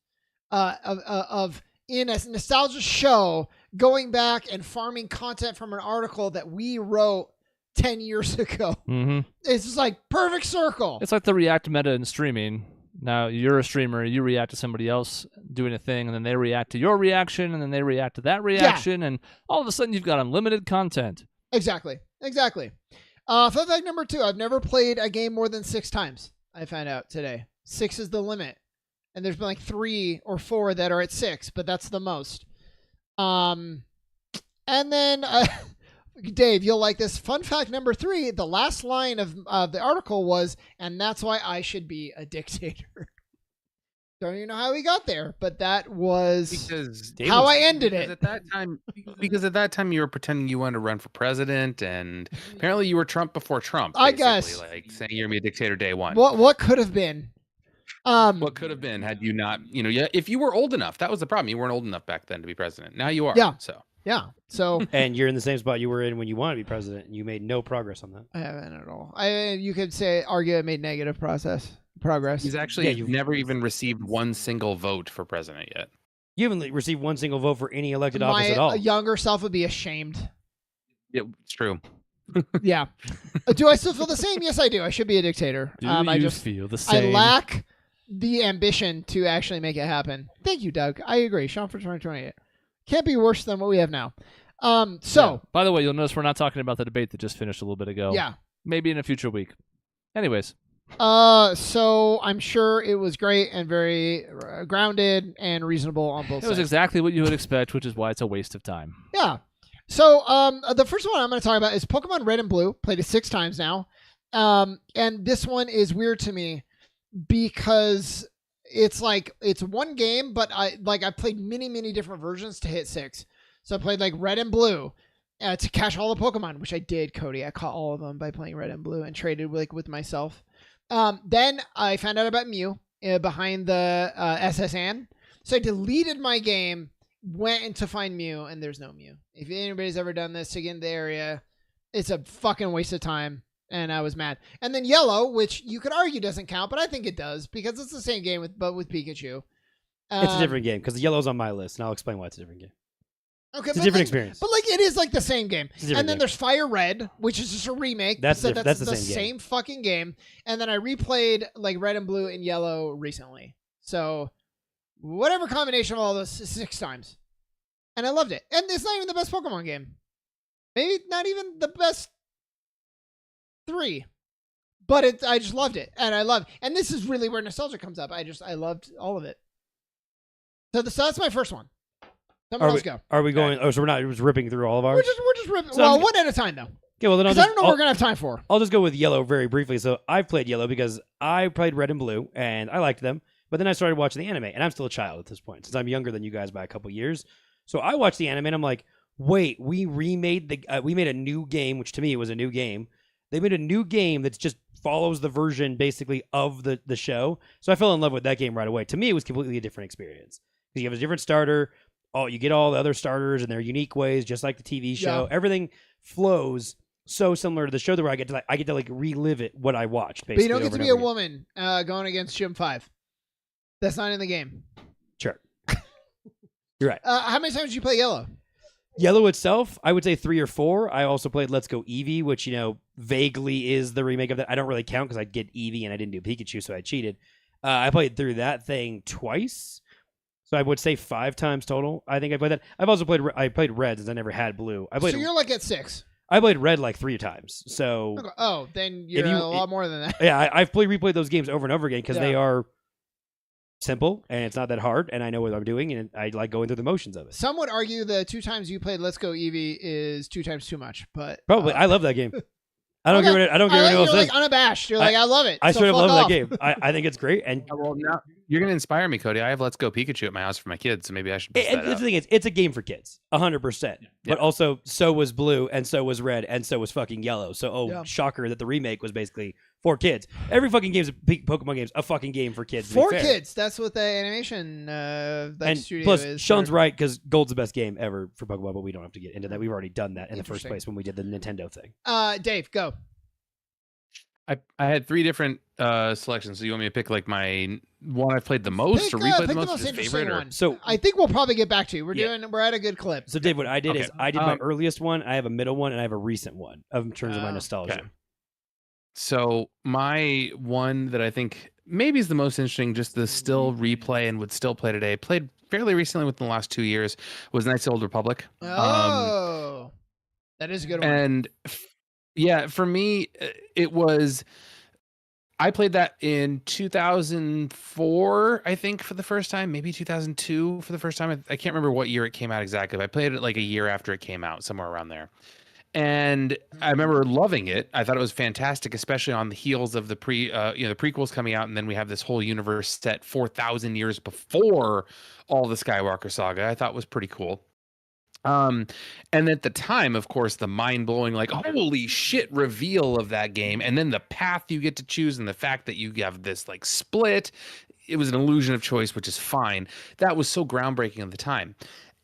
Of in a nostalgia show, going back and farming content from an article that we wrote 10 years ago. Mm-hmm. It's just like perfect circle. It's like the react meta in streaming. Now you're a streamer, you react to somebody else doing a thing, and then they react to your reaction, and then they react to that reaction, and all of a sudden you've got unlimited content. Exactly. Fun fact number 2, I've never played a game more than 6 times. I found out today. 6 is the limit. And there's been like 3 or 4 that are at 6, but that's the most. And then, Dave, you'll like this. Fun fact number 3, the last line of the article was, and that's why I should be a dictator. Don't even know how we got there, but that was how I ended it. Because at that time you were pretending you wanted to run for president, and apparently you were Trump before Trump. I guess, like saying you're gonna be a dictator day one. What could have been? What could have been had you not, if you were old enough. That was the problem. You weren't old enough back then to be president. Now you are. Yeah. So and you're in the same spot you were in when you wanted to be president, and you made no progress on that. I haven't at all. You could argue I made negative progress. He's actually never even received one single vote for president yet. You haven't received one single vote for any elected office at all. My younger self would be ashamed. Yeah, it's true. Yeah. Do I still feel the same? Yes, I do. I should be a dictator. Do I you just feel the I same? lack the ambition to actually make it happen. Thank you, Doug. I agree. Sean for 2028. Can't be worse than what we have now. Yeah. By the way, you'll notice we're not talking about the debate that just finished a little bit ago. Yeah. Maybe in a future week. Anyways. So I'm sure it was great and very grounded and reasonable on both It was sides. exactly what you would expect, which is why it's a waste of time. Yeah. So the first one I'm going to talk about is Pokemon Red and Blue. Played it 6 times now. And this one is weird to me because it's like it's one game, but I played many different versions to hit 6. So I played like Red and Blue to catch all the Pokemon, which I did, Cody. I caught all of them by playing Red and Blue and traded with myself. Then I found out about Mew behind the SSN. So I deleted my game, went in to find Mew, and there's no Mew. If anybody's ever done this to get in the area, it's a fucking waste of time. And I was mad. And then Yellow, which you could argue doesn't count, but I think it does because it's the same game with Pikachu. It's a different game because the Yellow's on my list, and I'll explain why it's a different game. Okay, It's a different experience. But like it is like the same game. It's a different And then game. there's Fire Red, which is just a remake. That's so that's the the same game. fucking game. And then I replayed like Red and Blue and Yellow recently. So whatever combination of all those 6 times. And I loved it. And it's not even the best Pokemon game. Maybe not even the best 3. But I just loved it. And this is really where nostalgia comes up. I loved all of it. So that's my first one. Someone else go. Are we going? Oh, so we're not just ripping through all of ours? We're just ripping. So well, one at a time though. Okay, well then Because I don't know what we're gonna have time for. I'll just go with Yellow very briefly. So I've played Yellow because I played Red and Blue and I liked them. But then I started watching the anime, and I'm still a child at this point since I'm younger than you guys by a couple years. So I watched the anime, and I'm like, wait, we made a new game, which to me was a new game. They made a new game that just follows the version basically of the show. So I fell in love with that game right away. To me, it was completely a different experience because you have a different starter. Oh, you get all the other starters in their unique ways, just like the TV show. Yeah. Everything flows so similar to the show that where I get to relive it what I watched. Basically, But you don't get over to and be a over again. woman going against Gym 5. That's not in the game. Sure, you're right. How many times did you play Yellow? Yellow itself, I would say 3 or 4. I also played Let's Go Eevee, which vaguely is the remake of that. I don't really count because I get Eevee and I didn't do Pikachu, so I cheated. I played through that thing twice. So I would say 5 times total. I think I played that. I've also played Red since I never had Blue. So you're like at 6. I played Red like 3 times. So Okay. Oh, then you're you- a lot more than that. yeah, I've replayed those games over and over again because Yeah. they are simple and it's not that hard, and I know what I'm doing, and I like going through the motions of it. Some would argue the 2 times you played Let's Go Eevee is 2 times too much, but Probably, I love that game. I don't Okay. care what anyone else You're says. like unabashed. You're like, I love it. I so straight up fuck love off. that game. I think it's great, and Well, now you're gonna inspire me, Cody. I have Let's Go Pikachu at my house for my kids, so maybe I should. Bust that the out. thing is, it's a game for kids, 100%. Yeah. But also, so was Blue, and so was Red, and so was fucking Yellow. So, Yeah. shocker that the remake was basically for kids. Every fucking game's Pokemon game's a fucking game for kids. to be For fair. kids. That's what the animation that And studio plus, is. Sean's for- right because Gold's the best game ever for Pokemon, but we don't have to get into that. We've already done that in the first Interesting. place when we did the Nintendo thing. Dave, go. I had 3 different selections. So you want me to pick like my one I've played the most, or Pick replay the the most, most or interesting favorite, or one. So, I think we'll probably get back to you. We're Yeah. at a good clip. so Dave, what I did Okay. is I did my earliest one, I have a middle one, and I have a recent one in terms of my nostalgia. Okay. So my one that I think maybe is the most interesting, just the still replay and would still play today, played fairly recently within the last 2 years, was Knights of the Old Republic. Oh, that is a good one. And yeah, for me, it was. I played that in 2004, I think, for the first time, maybe 2002 for the first time. I can't remember what year it came out exactly, but I played it like a year after it came out, somewhere around there. And I remember loving it. I thought it was fantastic, especially on the heels of the the prequels coming out, and then we have this whole universe set 4,000 years before all the Skywalker saga. I thought was pretty cool. And at the time, of course, the mind-blowing, like, holy shit reveal of that game, and then the path you get to choose, and the fact that you have this like split, it was an illusion of choice, which is fine. That was so groundbreaking at the time.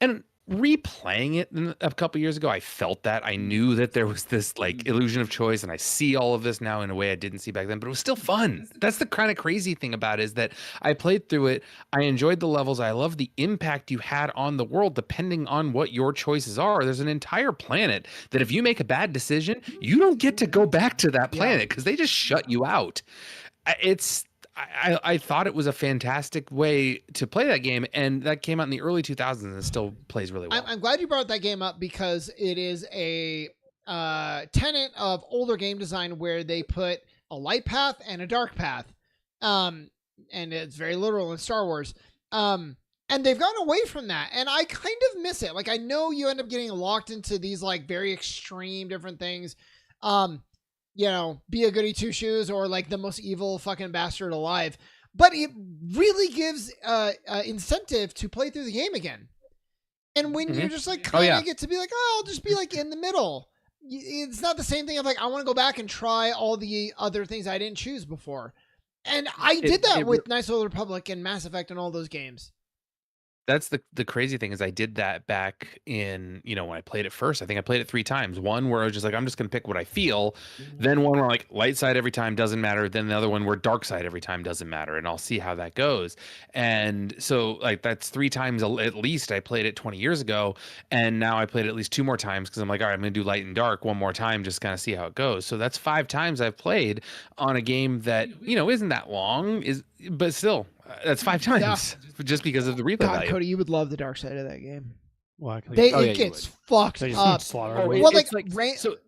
And replaying it a couple years ago, I felt that. I knew that there was this like illusion of choice, and I see all of this now in a way I didn't see back then, but it was still fun. That's the kind of crazy thing about it, is that I played through it. I enjoyed the levels. I love the impact you had on the world depending on what your choices are. There's an entire planet that if you make a bad decision, you don't get to go back to that planet because they just shut you out. I thought it was a fantastic way to play that game, and that came out in the early 2000s and it still plays really well. I'm glad you brought that game up because it is a tenet of older game design where they put a light path and a dark path. And it's very literal in Star Wars. And they've gone away from that, and I kind of miss it. Like, I know you end up getting locked into these like very extreme different things. You know, be a goody two shoes or like the most evil fucking bastard alive. But it really gives incentive to play through the game again. And when you just like kind of get to be like, oh, I'll just be like in the middle. It's not the same thing of like, I want to go back and try all the other things I didn't choose before. And I did that with Knights of the Republic and Mass Effect and all those games. That's the crazy thing, is I did that back in, you know, when I played it first. I think I played it 3 times. One where I was just like, I'm just going to pick what I feel. Then one where like light side every time doesn't matter. Then the other one where dark side every time doesn't matter. And I'll see how that goes. And so like that's 3 times at least. I played it 20 years ago. And now I played it at least 2 more times because I'm like, all right, I'm going to do light and dark one more time, just kind of see how it goes. So that's 5 times I've played on a game that, you know, isn't that long, but still. That's 5 times just because of the replay value. Cody, you would love the dark side of that game. Well, It gets fucked up. Well, like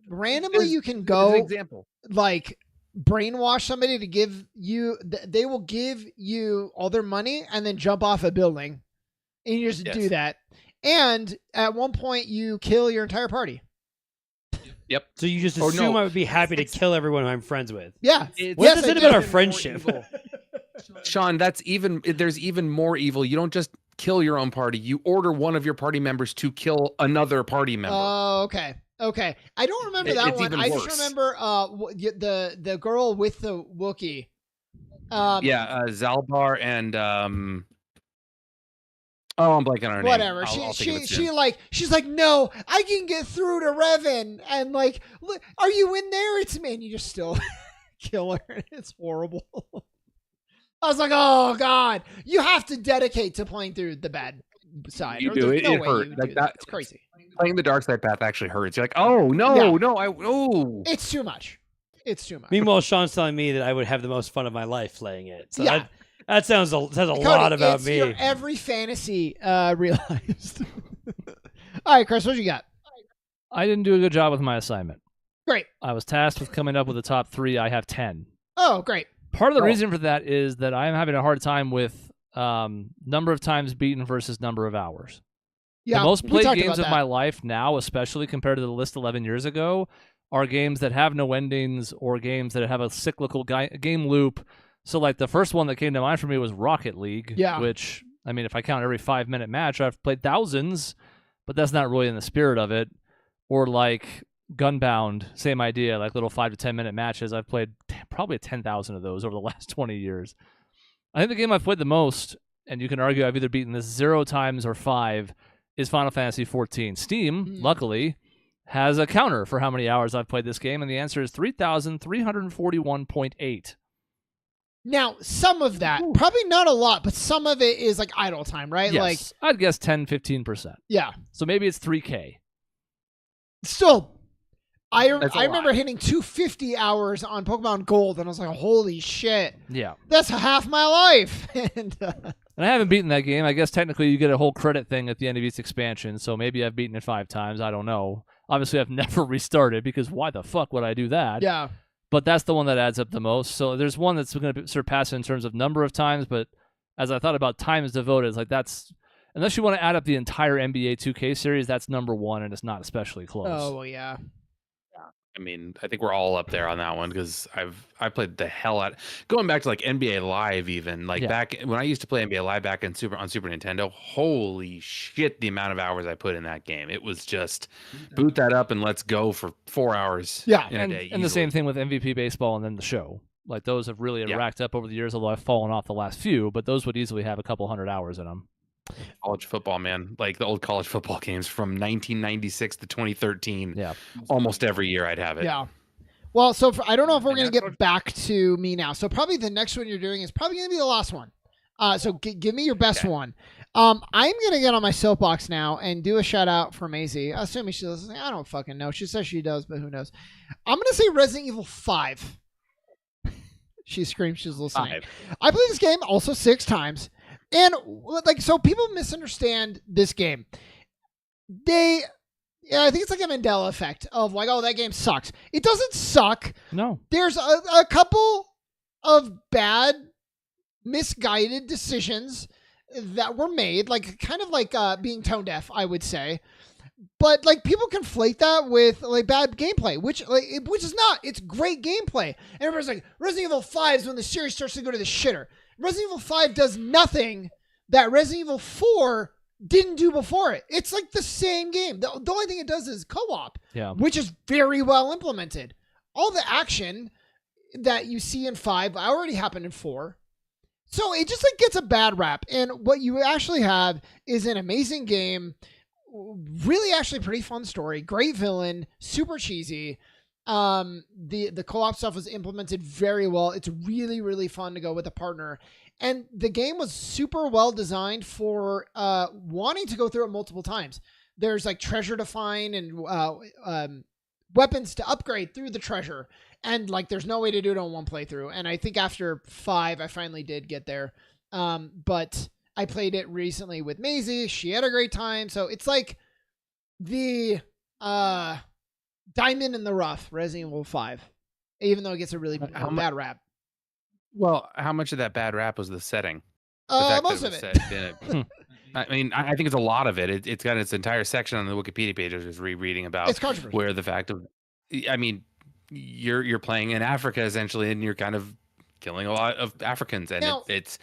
randomly you can go example. Like brainwash somebody to give you. They will give you all their money and then jump off a building, and you just do that. And at one point, you kill your entire party. Yep. So you just assume I would be happy to kill everyone I'm friends with. Yeah. What is it about our friendship? Sean, there's even more evil. You don't just kill your own party. You order one of your party members to kill another party member. Oh, okay. I don't remember that one. I just remember the girl with the Wookiee. Zalbar and I'm blanking on her name. Whatever. She's like, no, I can get through to Revan, and like, are you in there? It's me, and you just still kill her. It's horrible. I was like, oh god, you have to dedicate to playing through the bad side. You do it. No it hurts. It's crazy. Playing the dark side path actually hurts. You're like, oh no, It's too much. Meanwhile, Sean's telling me that I would have the most fun of my life playing it. So that says a lot about me. Your every fantasy realized. All right, Chris, what you got? I didn't do a good job with my assignment. Great. I was tasked with coming up with the top 3. I have 10. Oh, great. Part of the reason for that is that I'm having a hard time with number of times beaten versus number of hours. Yeah, the most played games of my life now, especially compared to the list 11 years ago, are games that have no endings or games that have a cyclical game loop. So like the first one that came to mind for me was Rocket League, which, I mean, if I count every 5-minute match, I've played thousands, but that's not really in the spirit of it. Or like Gunbound, same idea, like little 5 to 10 minute matches. I've played probably 10,000 of those over the last 20 years. I think the game I've played the most, and you can argue I've either beaten this 0 times or 5, is Final Fantasy XIV. Steam, luckily, has a counter for how many hours I've played this game, and the answer is 3,341.8. Now, some of that, probably not a lot, but some of it is like idle time, right? Yes, like I'd guess 10-15%. Yeah. So maybe it's 3K. Still, I remember hitting 250 hours on Pokemon Gold, and I was like, holy shit. Yeah. That's half my life. And I haven't beaten that game. I guess technically you get a whole credit thing at the end of each expansion, so maybe I've beaten it 5 times. I don't know. Obviously, I've never restarted, because why the fuck would I do that? Yeah. But that's the one that adds up the most. So there's one that's going to surpass it in terms of number of times, but as I thought about times devoted, it's like that's, unless you want to add up the entire NBA 2K series, that's number 1, and it's not especially close. Oh, well, yeah. I mean, I think we're all up there on that one, because I played the hell out. Going back to like NBA Live, even like back when I used to play NBA Live back on Super Nintendo. Holy shit, the amount of hours I put in that game! It was just boot that up and let's go for 4 hours. Yeah, in a day. And the same thing with MVP Baseball and then the show. Like those have really racked up over the years. Although I've fallen off the last few, but those would easily have a couple hundred hours in them. College football, man. Like the old college football games from 1996 to 2013. Yeah. Almost every year I'd have it. Yeah. Well, so I don't know if we're going to get back to me now. So probably the next one you're doing is probably going to be the last one. So give me your best one. I'm going to get on my soapbox now and do a shout out for Maisie. Assuming she listens. I don't fucking know. She says she does, but who knows? I'm going to say Resident Evil 5. She screams she's listening. 5. I played this game also 6 times. And like, so people misunderstand this game. I think it's like a Mandela effect of like, oh, that game sucks. It doesn't suck. No. There's a couple of bad, misguided decisions that were made, like kind of like being tone deaf, I would say. But like people conflate that with like bad gameplay, which is not. It's great gameplay. And everybody's like, Resident Evil 5 is when the series starts to go to the shitter. Resident Evil 5 does nothing that Resident Evil 4 didn't do before it. It's like the same game. The only thing it does is co-op, which is very well implemented. All the action that you see in 5 already happened in 4. So it just like gets a bad rap. And what you actually have is an amazing game. Really actually pretty fun story. Great villain. Super cheesy. The co-op stuff was implemented very well. It's really, really fun to go with a partner. And the game was super well designed for wanting to go through it multiple times. There's like treasure to find and weapons to upgrade through the treasure. And like there's no way to do it on one playthrough. And I think after 5, I finally did get there. But I played it recently with Maisie. She had a great time. So it's like the diamond in the rough, Resident Evil 5, even though it gets a really bad rap. Well, how much of that bad rap was the setting? Most of it. I mean, I think it's a lot of it. It's got its entire section on the Wikipedia page. I was just rereading about where the fact of, I mean, you're playing in Africa essentially, and you're kind of killing a lot of Africans, and now, it's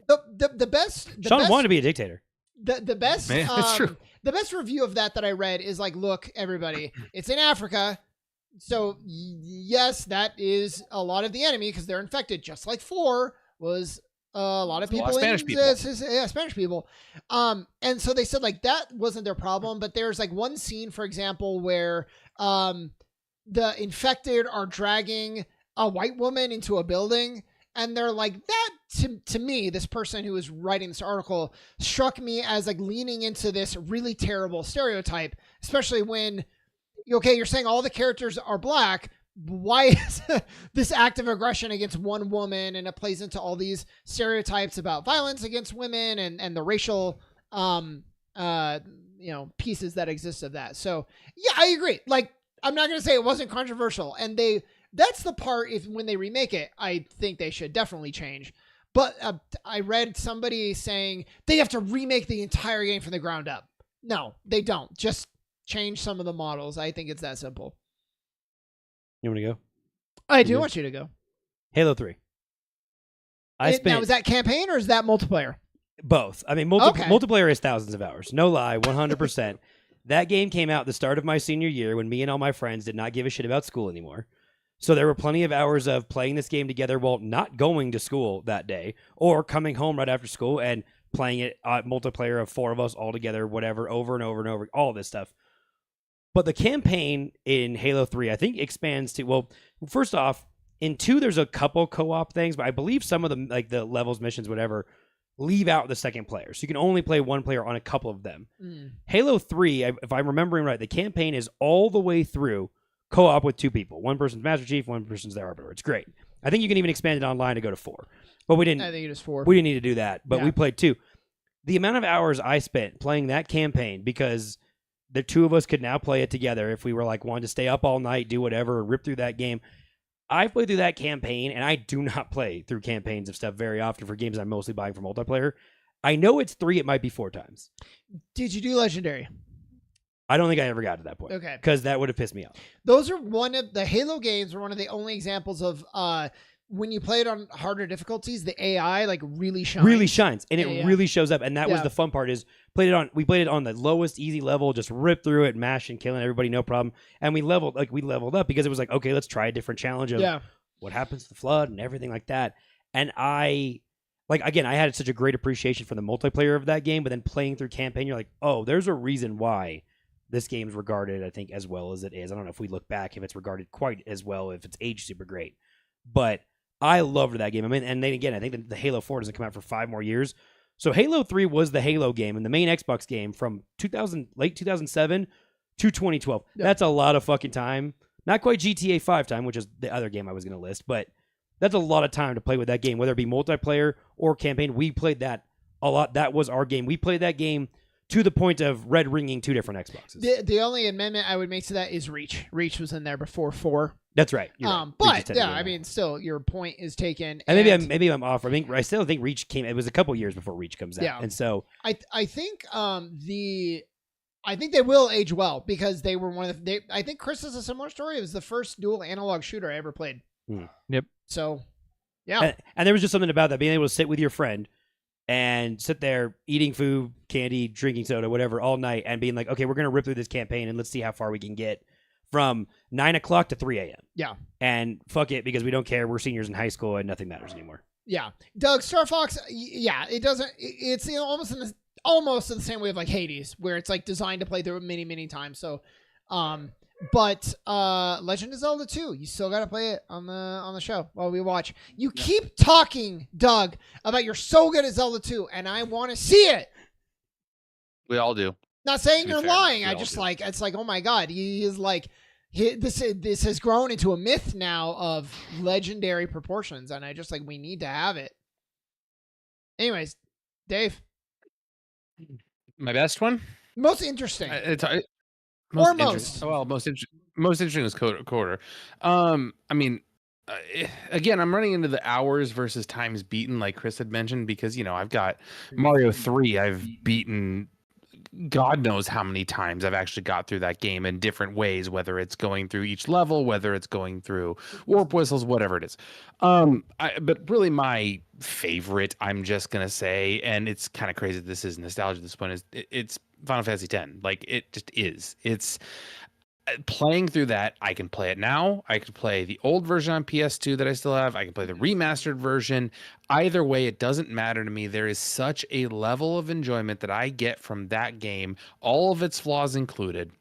the best. Sean wanted to be a dictator. The best. Man, that's true. The best review of that I read is like, look, everybody, it's in Africa. So yes, that is a lot of the enemy because they're infected, just like 4 was a lot of people. Spanish people. Yeah, Spanish people. And so they said like that wasn't their problem, but there's like one scene, for example, where the infected are dragging a white woman into a building. And they're like, that to me, this person who was writing this article struck me as like leaning into this really terrible stereotype, especially when, okay, you're saying all the characters are black. Why is this act of aggression against one woman? And it plays into all these stereotypes about violence against women and the racial, pieces that exist of that. So yeah, I agree. Like, I'm not going to say it wasn't controversial, and that's the part when they remake it, I think they should definitely change. But I read somebody saying they have to remake the entire game from the ground up. No, they don't. Just change some of the models. I think it's that simple. You want to go? I do want you to go. Halo 3. Now, is that campaign or is that multiplayer? Both. I mean, multiplayer is thousands of hours. No lie, 100%. That game came out the start of my senior year when me and all my friends did not give a shit about school anymore. So there were plenty of hours of playing this game together while not going to school that day or coming home right after school and playing it multiplayer of 4 of us all together, whatever, over and over and over, all this stuff. But the campaign in Halo 3, I think, expands to, well, first off, in 2, there's a couple co-op things, but I believe some of them, like the levels, missions, whatever, leave out the second player. So you can only play one player on a couple of them. Halo 3, if I'm remembering right, the campaign is all the way through co-op with 2 people. One person's Master Chief, one person's the Arbiter. It's great. I think you can even expand it online to go to 4. But we didn't. I think it is 4. We didn't need to do that, but we played 2. The amount of hours I spent playing that campaign, because the 2 of us could now play it together if we were like wanting to stay up all night, do whatever, or rip through that game. I played through that campaign, and I do not play through campaigns of stuff very often for games I'm mostly buying for multiplayer. I know it's 3, it might be 4 times. Did you do Legendary? I don't think I ever got to that point. Okay. Because that would have pissed me off. Those are one of the Halo games were one of the only examples of when you play it on harder difficulties, the AI like really shines. Really shines. And it really shows up. And that was the fun part is we played it on the lowest easy level, just ripped through it, mashing, killing everybody, no problem. And we leveled up because it was like, okay, let's try a different challenge of what happens to the flood and everything like that. And like, again, I had such a great appreciation for the multiplayer of that game, but then playing through campaign, you're like, oh, there's a reason why this game's regarded, I think, as well as it is. I don't know if we look back if it's regarded quite as well, if it's aged super great. But I loved that game. I mean, and then again, I think that the Halo 4 doesn't come out for 5 more years. So Halo 3 was the Halo game and the main Xbox game from late 2007 to 2012. Yeah. That's a lot of fucking time. Not quite GTA 5 time, which is the other game I was going to list, but that's a lot of time to play with that game, whether it be multiplayer or campaign. We played that a lot. That was our game. We played that game to the point of red ringing 2 different Xboxes. The only amendment I would make to that is Reach. Reach was in there before 4. That's right. Right. But yeah, I mean, still, your point is taken. And maybe I'm off. I still think Reach came. It was a couple years before Reach comes out, and so I think I think they will age well because they were one of the. I think Chris has a similar story. It was the first dual analog shooter I ever played. Yep. So, yeah. And there was just something about that, being able to sit with your friend and sit there eating food, candy, drinking soda, whatever, all night, and being like, okay, we're going to rip through this campaign and let's see how far we can get from 9 o'clock to 3 a.m. Yeah. And fuck it, because we don't care. We're seniors in high school and nothing matters anymore. Yeah. Doug, Star Fox, yeah, it doesn't, it's almost in the same way of like Hades, where it's like designed to play through many, many times. So, but Legend of Zelda 2, you still got to play it on the show while we watch. You keep talking, Doug, about you're so good at Zelda 2, and I want to see it. We all do. Not saying you're lying. I just like, it's like, oh my God, he is like, this has grown into a myth now of legendary proportions, and I just like, we need to have it. Anyways, Dave. My best one? Most interesting. Most interesting was quarter. I mean, again, I'm running into the hours versus times beaten, like Chris had mentioned, because I've got Mario 3. I've beaten God knows how many times I've actually got through that game in different ways, whether it's going through each level, whether it's going through warp whistles, whatever it is. But really my favorite, I'm just going to say, and it's kind of crazy that this is nostalgia at this point, is it's Final Fantasy X. Like, it just is. It's playing through that. I can play it now. I can play the old version on PS2 that I still have. I can play the remastered version. Either way, it doesn't matter to me. There is such a level of enjoyment that I get from that game, all of its flaws included,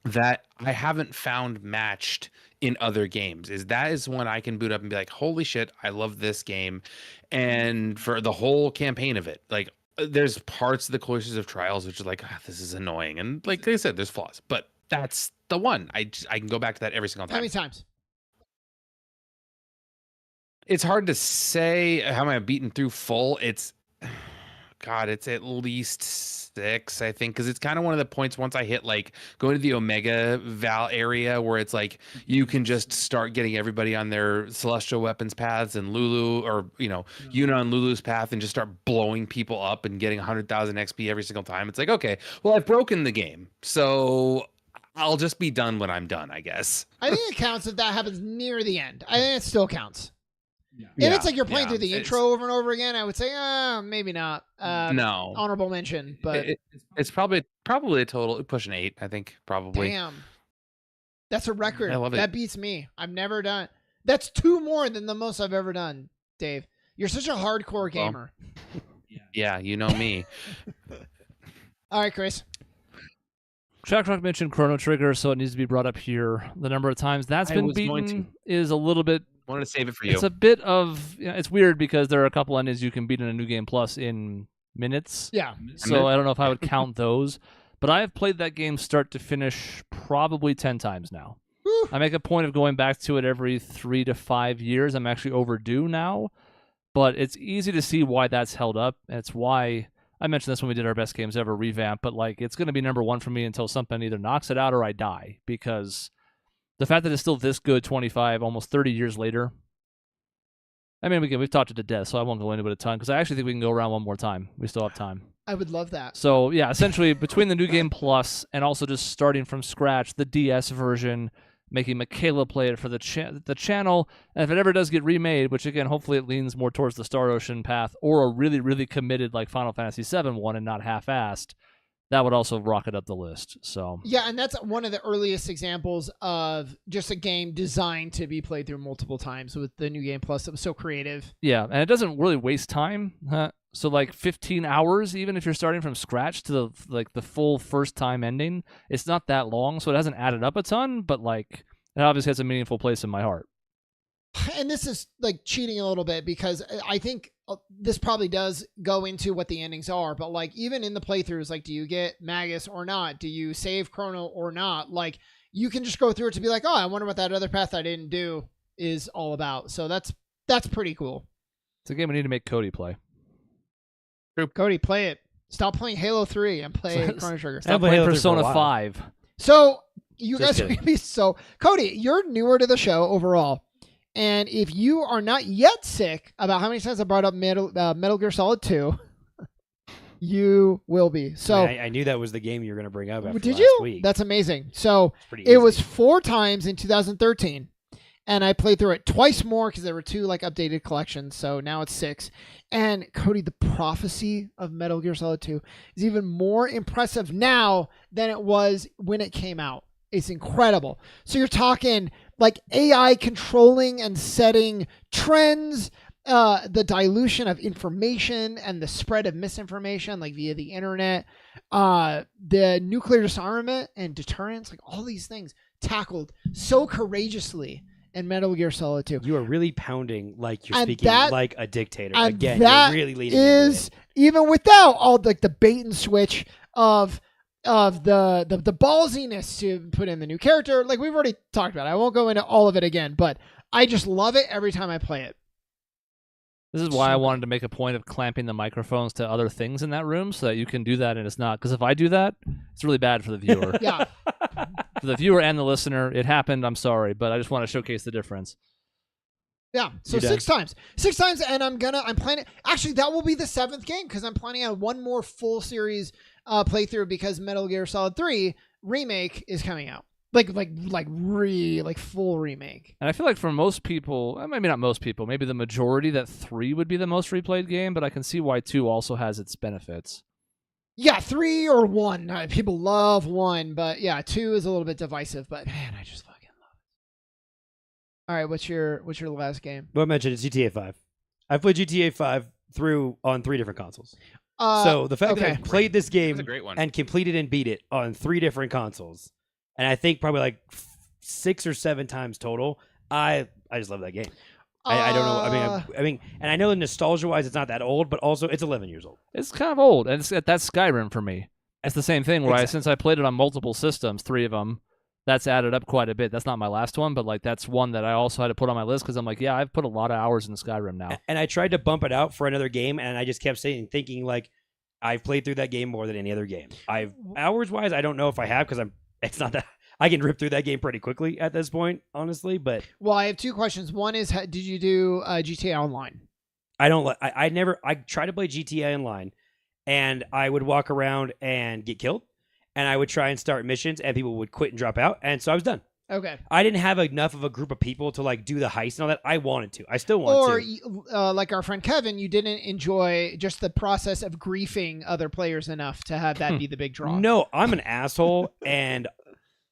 that I haven't found matched in other games. That is one I can boot up and be like, holy shit, I love this game. And for the whole campaign of it, like, there's parts of the Cloisters of Trials which are like, this is annoying. And like I said, there's flaws, but that's the one. I can go back to that every single time. How many times? It's hard to say how many I've beaten through full. It's at least 6, I think, because it's kind of one of the points once I hit like going to the Omega Val area where it's like you can just start getting everybody on their celestial weapons paths and Lulu or Yuna on Lulu's path and just start blowing people up and getting 100,000 XP every single time. It's like, okay, well, I've broken the game, so I'll just be done when I'm done, I guess. I think it counts if that happens near the end. I think it still counts. If it's like you're playing through the intro over and over again, I would say, maybe not. No. Honorable mention, but it's probably a total pushing 8, I think, probably. Damn. That's a record. I love it. That beats me. I've never done. That's 2 more than the most I've ever done, Dave. You're such a hardcore gamer. Yeah, you know me. All right, Chris. Shackrock mentioned Chrono Trigger, so it needs to be brought up here. The number of times that's been beaten is a little bit. I wanted to save it for you. It's a bit of. It's weird because there are a couple endings you can beat in a New Game Plus in minutes. Yeah. So I don't know if I would count those, but I have played that game start to finish probably 10 times now. Woo. I make a point of going back to it every 3 to 5 years. I'm actually overdue now, but it's easy to see why that's held up. And it's why. I mentioned this when we did our best games ever revamp, but like it's going to be number 1 for me until something either knocks it out or I die, because the fact that it's still this good 25, almost 30 years later. I mean, we've talked it to death, so I won't go into it a ton because I actually think we can go around one more time. We still have time. I would love that. So yeah, essentially between the New Game Plus and also just starting from scratch, the DS version, making Michaela play it for the channel, and if it ever does get remade, which again, hopefully it leans more towards the Star Ocean path or a really, really committed like Final Fantasy VII one and not half-assed, that would also rocket up the list. So Yeah, and that's one of the earliest examples of just a game designed to be played through multiple times with the New Game Plus that was so creative. yeah, and it doesn't really waste time. So like 15 hours, even if you're starting from scratch to the full first time ending, it's not that long. So it hasn't added up a ton, but like it obviously has a meaningful place in my heart. And this is like cheating a little bit because I think this probably does go into what the endings are, but like even in the playthroughs, like do you get Magus or not? Do you save Chrono or not? Like you can just go through it to be like, oh, I wonder what that other path I didn't do is all about. So that's pretty cool. It's a game we need to make Cody play. Cody, play it. Stop playing Halo 3 and play Chrono Trigger. Stop play playing Halo 3 for a Persona while. 5. So you Just guys are kidding. going to be so... Cody, you're newer to the show overall. And if you are not yet sick about how many times I brought up Metal Gear Solid 2, you will be. So I knew that was the game you were going to bring up after did last you? week. That's amazing. So It's pretty it easy. was 4 times in 2013. And I played through it twice more because there were 2 like updated collections. So now it's 6. And Cody, the prophecy of Metal Gear Solid 2 is even more impressive now than it was when it came out. It's incredible. So you're talking like AI controlling and setting trends, the dilution of information and the spread of misinformation, like via the internet, the nuclear disarmament and deterrence, like all these things tackled so courageously in Metal Gear Solid 2. You are really pounding like you're And speaking that- like a dictator. And Again, that you're really leaning is into it. even without all the bait and switch of the ballsiness to put in the new character. Like we've already talked about it. I won't go into all of it again, but I just love it every time I play it. This is why I wanted to make a point of clamping the microphones to other things in that room so that you can do that and it's not. Because if I do that, it's really bad for the viewer. Yeah. For the viewer and the listener, it happened. I'm sorry, but I just want to showcase the difference. Yeah. So You're done. 6 times. 6 times, and I'm planning. Actually, that will be the 7th game because I'm planning on one more full series playthrough because Metal Gear Solid 3 remake is coming out. Like full remake. And I feel like for most people, maybe not most people, maybe the majority, that 3 would be the most replayed game, but I can see why 2 also has its benefits. Yeah, 3 or 1. People love 1, but yeah, 2 is a little bit divisive. But man, I just fucking love it. All right, what's your last game? But I mentioned it's GTA 5. I've played GTA 5 through on 3 different consoles. So the fact that okay. I've played this It's game a great one. and completed and beat it on 3 different consoles, and I think probably like 6 or 7 times total, I just love that game. I don't know. I mean, and I know nostalgia-wise, it's not that old, but also it's 11 years old. It's kind of old, and that's Skyrim for me. It's the same thing where since I played it on multiple systems, 3 of them, that's added up quite a bit. That's not my last one, but like that's one that I also had to put on my list because I'm like, yeah, I've put a lot of hours in Skyrim now. And I tried to bump it out for another game, and I just kept thinking like, I've played through that game more than any other game. Hours-wise, I don't know if I have because it's not that. I can rip through that game pretty quickly at this point, honestly. But Well, I have 2 questions. One is, did you do GTA Online? I don't. I never. I tried to play GTA Online, and I would walk around and get killed, and I would try and start missions, and people would quit and drop out, and so I was done. Okay. I didn't have enough of a group of people to like do the heist and all that. I wanted to. I still want to. Or like our friend Kevin, you didn't enjoy just the process of griefing other players enough to have that be the big draw. No, I'm an asshole, and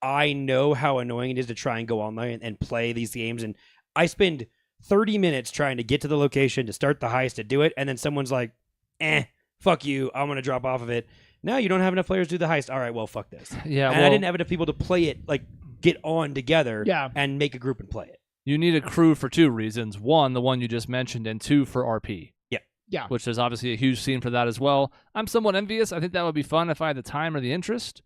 I know how annoying it is to try and go online and play these games, and I spend 30 minutes trying to get to the location to start the heist to do it, and then someone's like, fuck you, I'm going to drop off of it. Now you don't have enough players to do the heist. All right, well, fuck this. Yeah, And I didn't have enough people to play it, like, get on together and make a group and play it. You need a crew for 2 reasons. 1, the one you just mentioned, and 2, for RP. Yeah. Which is obviously a huge scene for that as well. I'm somewhat envious. I think that would be fun if I had the time or the interest.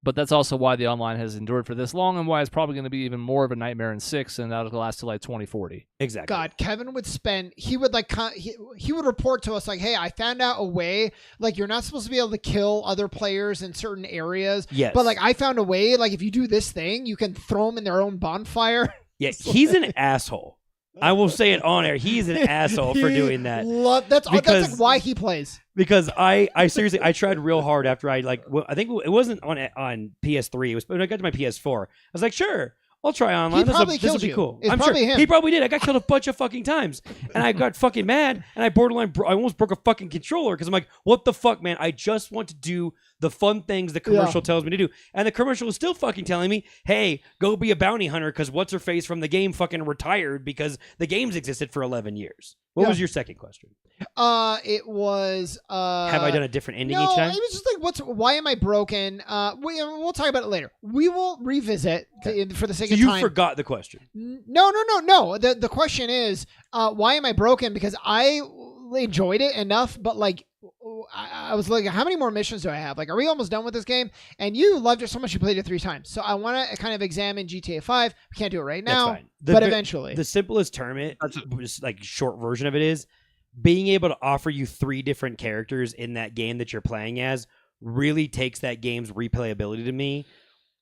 But that's also why the online has endured for this long and why it's probably going to be even more of a nightmare in 6, and that'll last till like 2040. Exactly. God, Kevin would spend, he would like, he would report to us like, hey, I found out a way, like you're not supposed to be able to kill other players in certain areas. Yes. But like I found a way, like if you do this thing, you can throw them in their own bonfire. Yeah, he's an asshole. I will say it on air. He's an asshole for doing that. That's Because- like why he plays. Because I seriously, I tried real hard after I I think it wasn't on PS3. It was when I got to my PS4. I was like, sure, I'll try online. He probably This will killed be you. cool. It's I'm probably sure him. he probably did. I got killed a bunch of fucking times, and I got fucking mad, and I almost broke a fucking controller because I'm like, what the fuck, man? I just want to do the fun things the commercial tells me to do. And the commercial is still fucking telling me, hey, go be a bounty hunter because what's her face from the game fucking retired because the game's existed for 11 years. What was your second question? It was have I done a different ending no, each time? it was just like why am I broken? We'll talk about it later. We will revisit for the sake of time. You forgot the question. No. The question is why am I broken? Because I enjoyed it enough, but like I was like, how many more missions do I have? Like, are we almost done with this game? And you loved it so much you played it 3 times. So I want to kind of examine GTA 5. We can't do it right now, but eventually. The simplest term just like short version of it is being able to offer you 3 different characters in that game that you're playing as really takes that game's replayability to me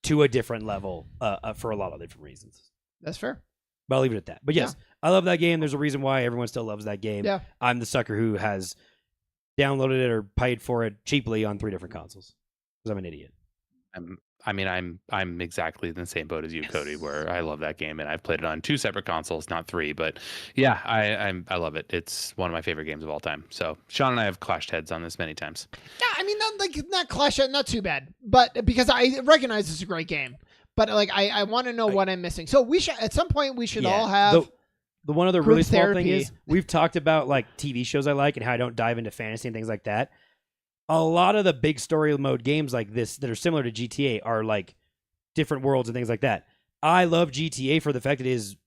to a different level for a lot of different reasons. That's fair. But I'll leave it at that. But yes, I love that game. There's a reason why everyone still loves that game. Yeah. I'm the sucker who has downloaded it or paid for it cheaply on 3 different consoles because I'm an idiot. I'm exactly in the same boat as you, Cody, where I love that game and I've played it on 2 separate consoles, not 3. But yeah, I love it. It's one of my favorite games of all time. So Sean and I have clashed heads on this many times. Yeah, I mean, not clash, not too bad, but because I recognize it's a great game, but like I want to know what I'm missing. So we should at some point we should all have. The one other really small therapy. thing is we've talked about like TV shows I like and how I don't dive into fantasy and things like that. A lot of the big story mode games like this that are similar to GTA are like different worlds and things like that. I love GTA for the fact it is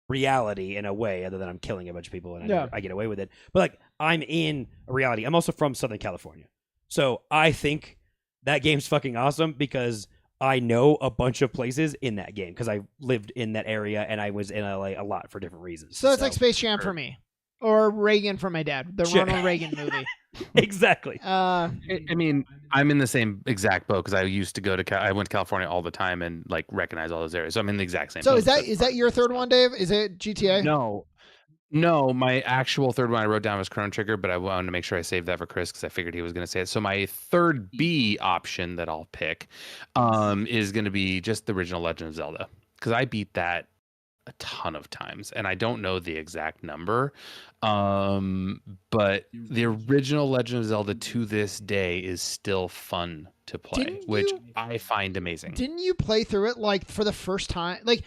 reality in a way, other than I'm killing a bunch of people and I get away with it. But like I'm in a reality. I'm also from Southern California. So I think that game's fucking awesome because I know a bunch of places in that game because I lived in that area and I was in LA a lot for different reasons. So it's like Space Jam for me. Or Reagan for my dad. The Ronald Reagan movie. Exactly. I mean, I'm in the same exact boat because I used to I went to California all the time and like recognize all those areas. So I'm in the exact same boat. So is that your third one, Dave? Is it GTA? No, my actual third one I wrote down was Chrono Trigger, but I wanted to make sure I saved that for Chris because I figured he was going to say it. So my third B option that I'll pick is going to be just the original Legend of Zelda because I beat that a ton of times and I don't know the exact number. But the original Legend of Zelda to this day is still fun to play, which I find amazing. Didn't you play through it like for the first time? Like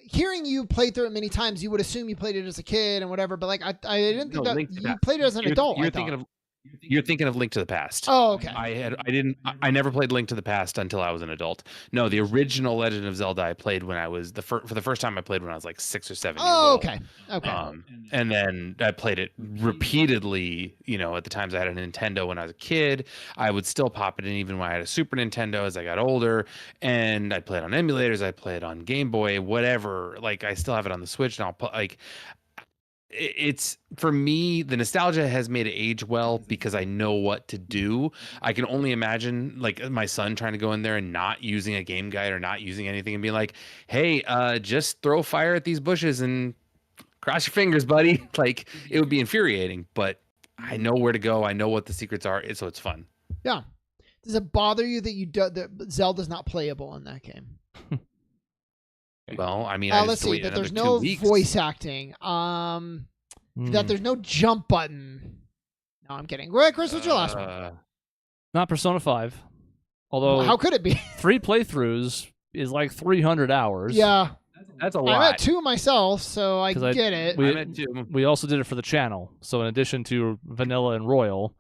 hearing you play through it many times, you would assume you played it as a kid and whatever, but like I didn't think that you played it as an adult. You're thinking of Link to the Past. Oh, okay. I never played Link to the Past until I was an adult. No, the original Legend of Zelda I played when I was for the first time I played when I was like 6 or 7 years old. Okay. And then I played it repeatedly, at the times I had a Nintendo when I was a kid. I would still pop it in even when I had a Super Nintendo as I got older. And I played on emulators, I played on Game Boy, whatever. Like I still have it on the Switch and I'll play it's for me, the nostalgia has made it age well because I know what to do. I can only imagine like my son trying to go in there and not using a game guide or not using anything and being like, hey, just throw fire at these bushes and cross your fingers, buddy. Like it would be infuriating, but I know where to go. I know what the secrets are. So it's fun. Yeah. Does it bother you that Zelda's not playable in that game? Well, I mean, let's see that there's no voice acting. That there's no jump button. No, I'm kidding. Chris, what's your last one? Not Persona 5. Although, how could it be? 3 playthroughs is like 300 hours. Yeah, that's a lot. I'm at 2 myself, so I get it. I'm at 2. We also did it for the channel. So in addition to Vanilla and Royal,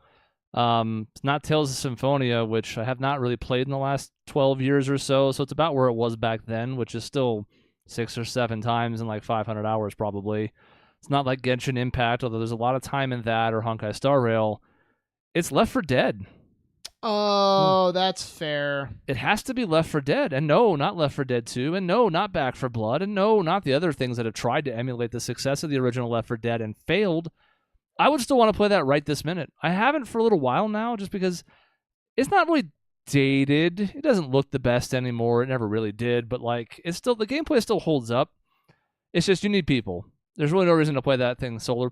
not Tales of Symphonia, which I have not really played in the last 12 years or so. So it's about where it was back then, which is still 6 or 7 times in like 500 hours probably. It's not like Genshin Impact, although there's a lot of time in that, or Honkai Star Rail. It's Left 4 Dead. Oh, that's fair. It has to be Left 4 Dead. And no, not Left 4 Dead 2. And no, not Back 4 Blood. And no, not the other things that have tried to emulate the success of the original Left 4 Dead and failed. I would still want to play that right this minute. I haven't for a little while now, just because it's not really dated. It doesn't look the best anymore. It never really did. But like, it's still, the gameplay still holds up. It's just you need people. There's really no reason to play that thing single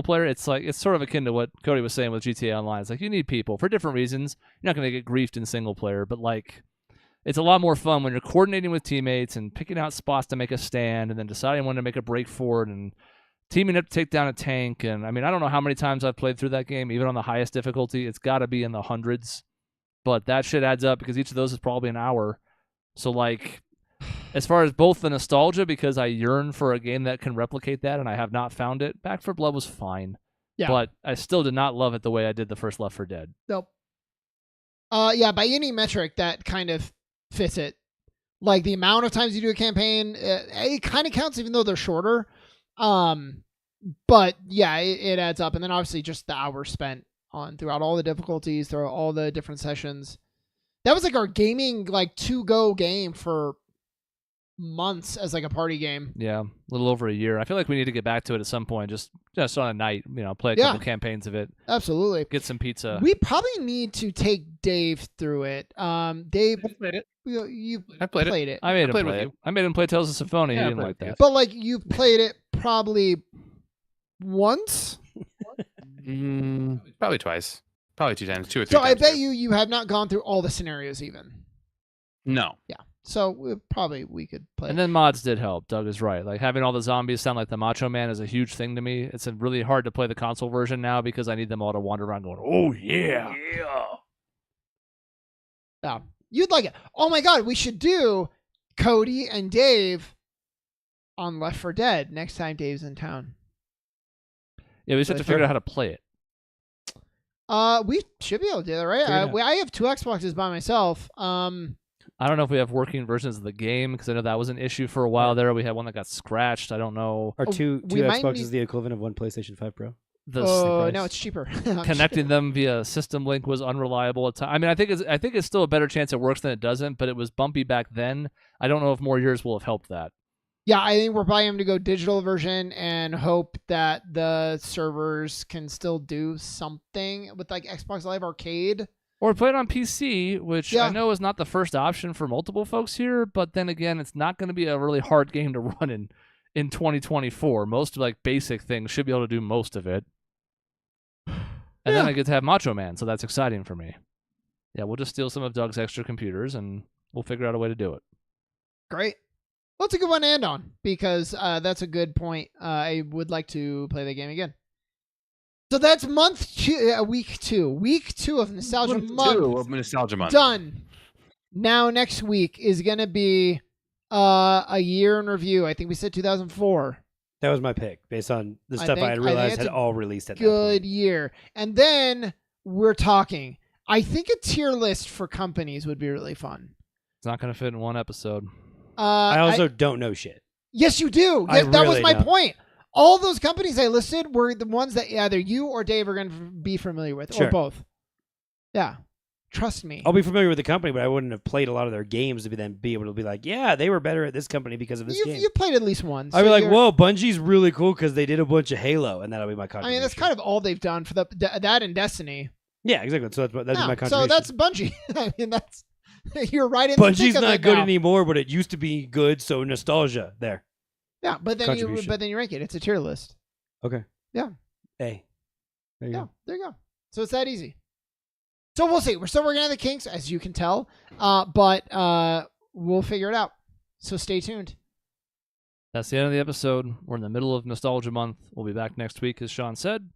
player. It's like, it's sort of akin to what Cody was saying with GTA Online. It's like you need people for different reasons. You're not going to get griefed in single player, but like, it's a lot more fun when you're coordinating with teammates and picking out spots to make a stand and then deciding when to make a break forward and teaming up to take down a tank. And I mean, I don't know how many times I've played through that game, even on the highest difficulty. It's got to be in the hundreds. but that shit adds up because each of those is probably an hour. So like, as far as both the nostalgia, because I yearn for a game that can replicate that, and I have not found it. Back 4 Blood was fine, but I still did not love it the way I did the first Left 4 Dead. Nope. Yeah, by any metric, that kind of fits it. Like the amount of times you do a campaign, it kind of counts, even though they're shorter. But yeah, it adds up, and then obviously just the hours spent on throughout all the difficulties, throughout all the different sessions. That was like our gaming like to-go game for months as like a party game. Yeah, a little over a year. I feel like we need to get back to it at some point. Just on a night, play a couple campaigns of it. Absolutely. Get some pizza. We probably need to take Dave through it. Dave, I played it. I played it. I made him played play with it. you. I made him play Tales of Symphonia. Yeah, He I didn't played like with you. that. But like you've played it probably once. Probably twice. Probably 2 times, 2 or 3 So times. I bet you have not gone through all the scenarios even. No. Yeah. So we could play. And then mods did help. Doug is right. Like having all the zombies sound like the Macho Man is a huge thing to me. It's really hard to play the console version now because I need them all to wander around going, "Oh yeah, yeah. You'd like it. Oh my God, we should do Cody and Dave on Left 4 Dead next time Dave's in town. Yeah, we just have to figure out how to play it. We should be able to do that, right? I have 2 Xboxes by myself. I don't know if we have working versions of the game because I know that was an issue for a while there. We had one that got scratched. I don't know. Are two we might Xboxes need- the equivalent of one PlayStation 5 Pro? No, it's cheaper. Connecting them via system link was unreliable at times. I mean, I think it's still a better chance it works than it doesn't, but it was bumpy back then. I don't know if more years will have helped that. Yeah, I think we're probably going to go digital version and hope that the servers can still do something with like Xbox Live Arcade. Or play it on PC, which I know is not the first option for multiple folks here, but then again, it's not going to be a really hard game to run in 2024. Most like basic things should be able to do most of it. And then I get to have Macho Man, so that's exciting for me. Yeah, we'll just steal some of Doug's extra computers and we'll figure out a way to do it. Great. Well, it's a good one to end on because that's a good point. I would like to play the game again. So that's week 2. Week 2 of Nostalgia Month. Done. Now next week is going to be a year in review. I think we said 2004. That was my pick based on the stuff I had realized had all released at that point. Good year. And then we're talking. I think a tier list for companies would be really fun. It's not going to fit in one episode. I also don't know shit. Yes, you do. That was my point. All those companies I listed were the ones that either you or Dave are going to be familiar with, or both. Yeah. Trust me. I'll be familiar with the company, but I wouldn't have played a lot of their games to then be able to be like, yeah, they were better at this company because of this game. You played at least one. I'd be like, whoa, Bungie's really cool because they did a bunch of Halo, and that'll be my contribution. I mean, that's kind of all they've done for that and Destiny. Yeah, exactly. So that'd be my contribution. So that's Bungie. I mean, that's you're right in Bungie's the thick of not it good now. anymore, but it used to be good, so nostalgia there. Yeah, but then you rank it. It's a tier list. Okay. Yeah. Hey. There you go. There you go. So it's that easy. So we'll see. We're still working on the kinks, as you can tell, but we'll figure it out. So stay tuned. That's the end of the episode. We're in the middle of Nostalgia Month. We'll be back next week, as Sean said.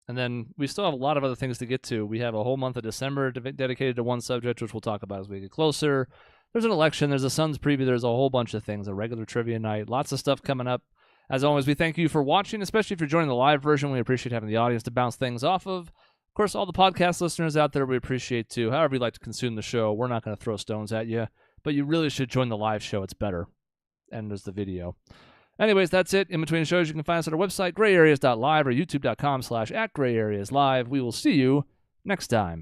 And then we still have a lot of other things to get to. We have a whole month of December dedicated to one subject, which we'll talk about as we get closer. There's an election. There's a Suns preview. There's a whole bunch of things. A regular trivia night. Lots of stuff coming up. As always, we thank you for watching, especially if you're joining the live version. We appreciate having the audience to bounce things off of. Of course, all the podcast listeners out there, we appreciate too. However you like to consume the show, we're not going to throw stones at you, but you really should join the live show. It's better. And there's the video. Anyways, that's it. In between shows, you can find us at our website, grayareas.live or youtube.com/@grayareaslive. We will see you next time.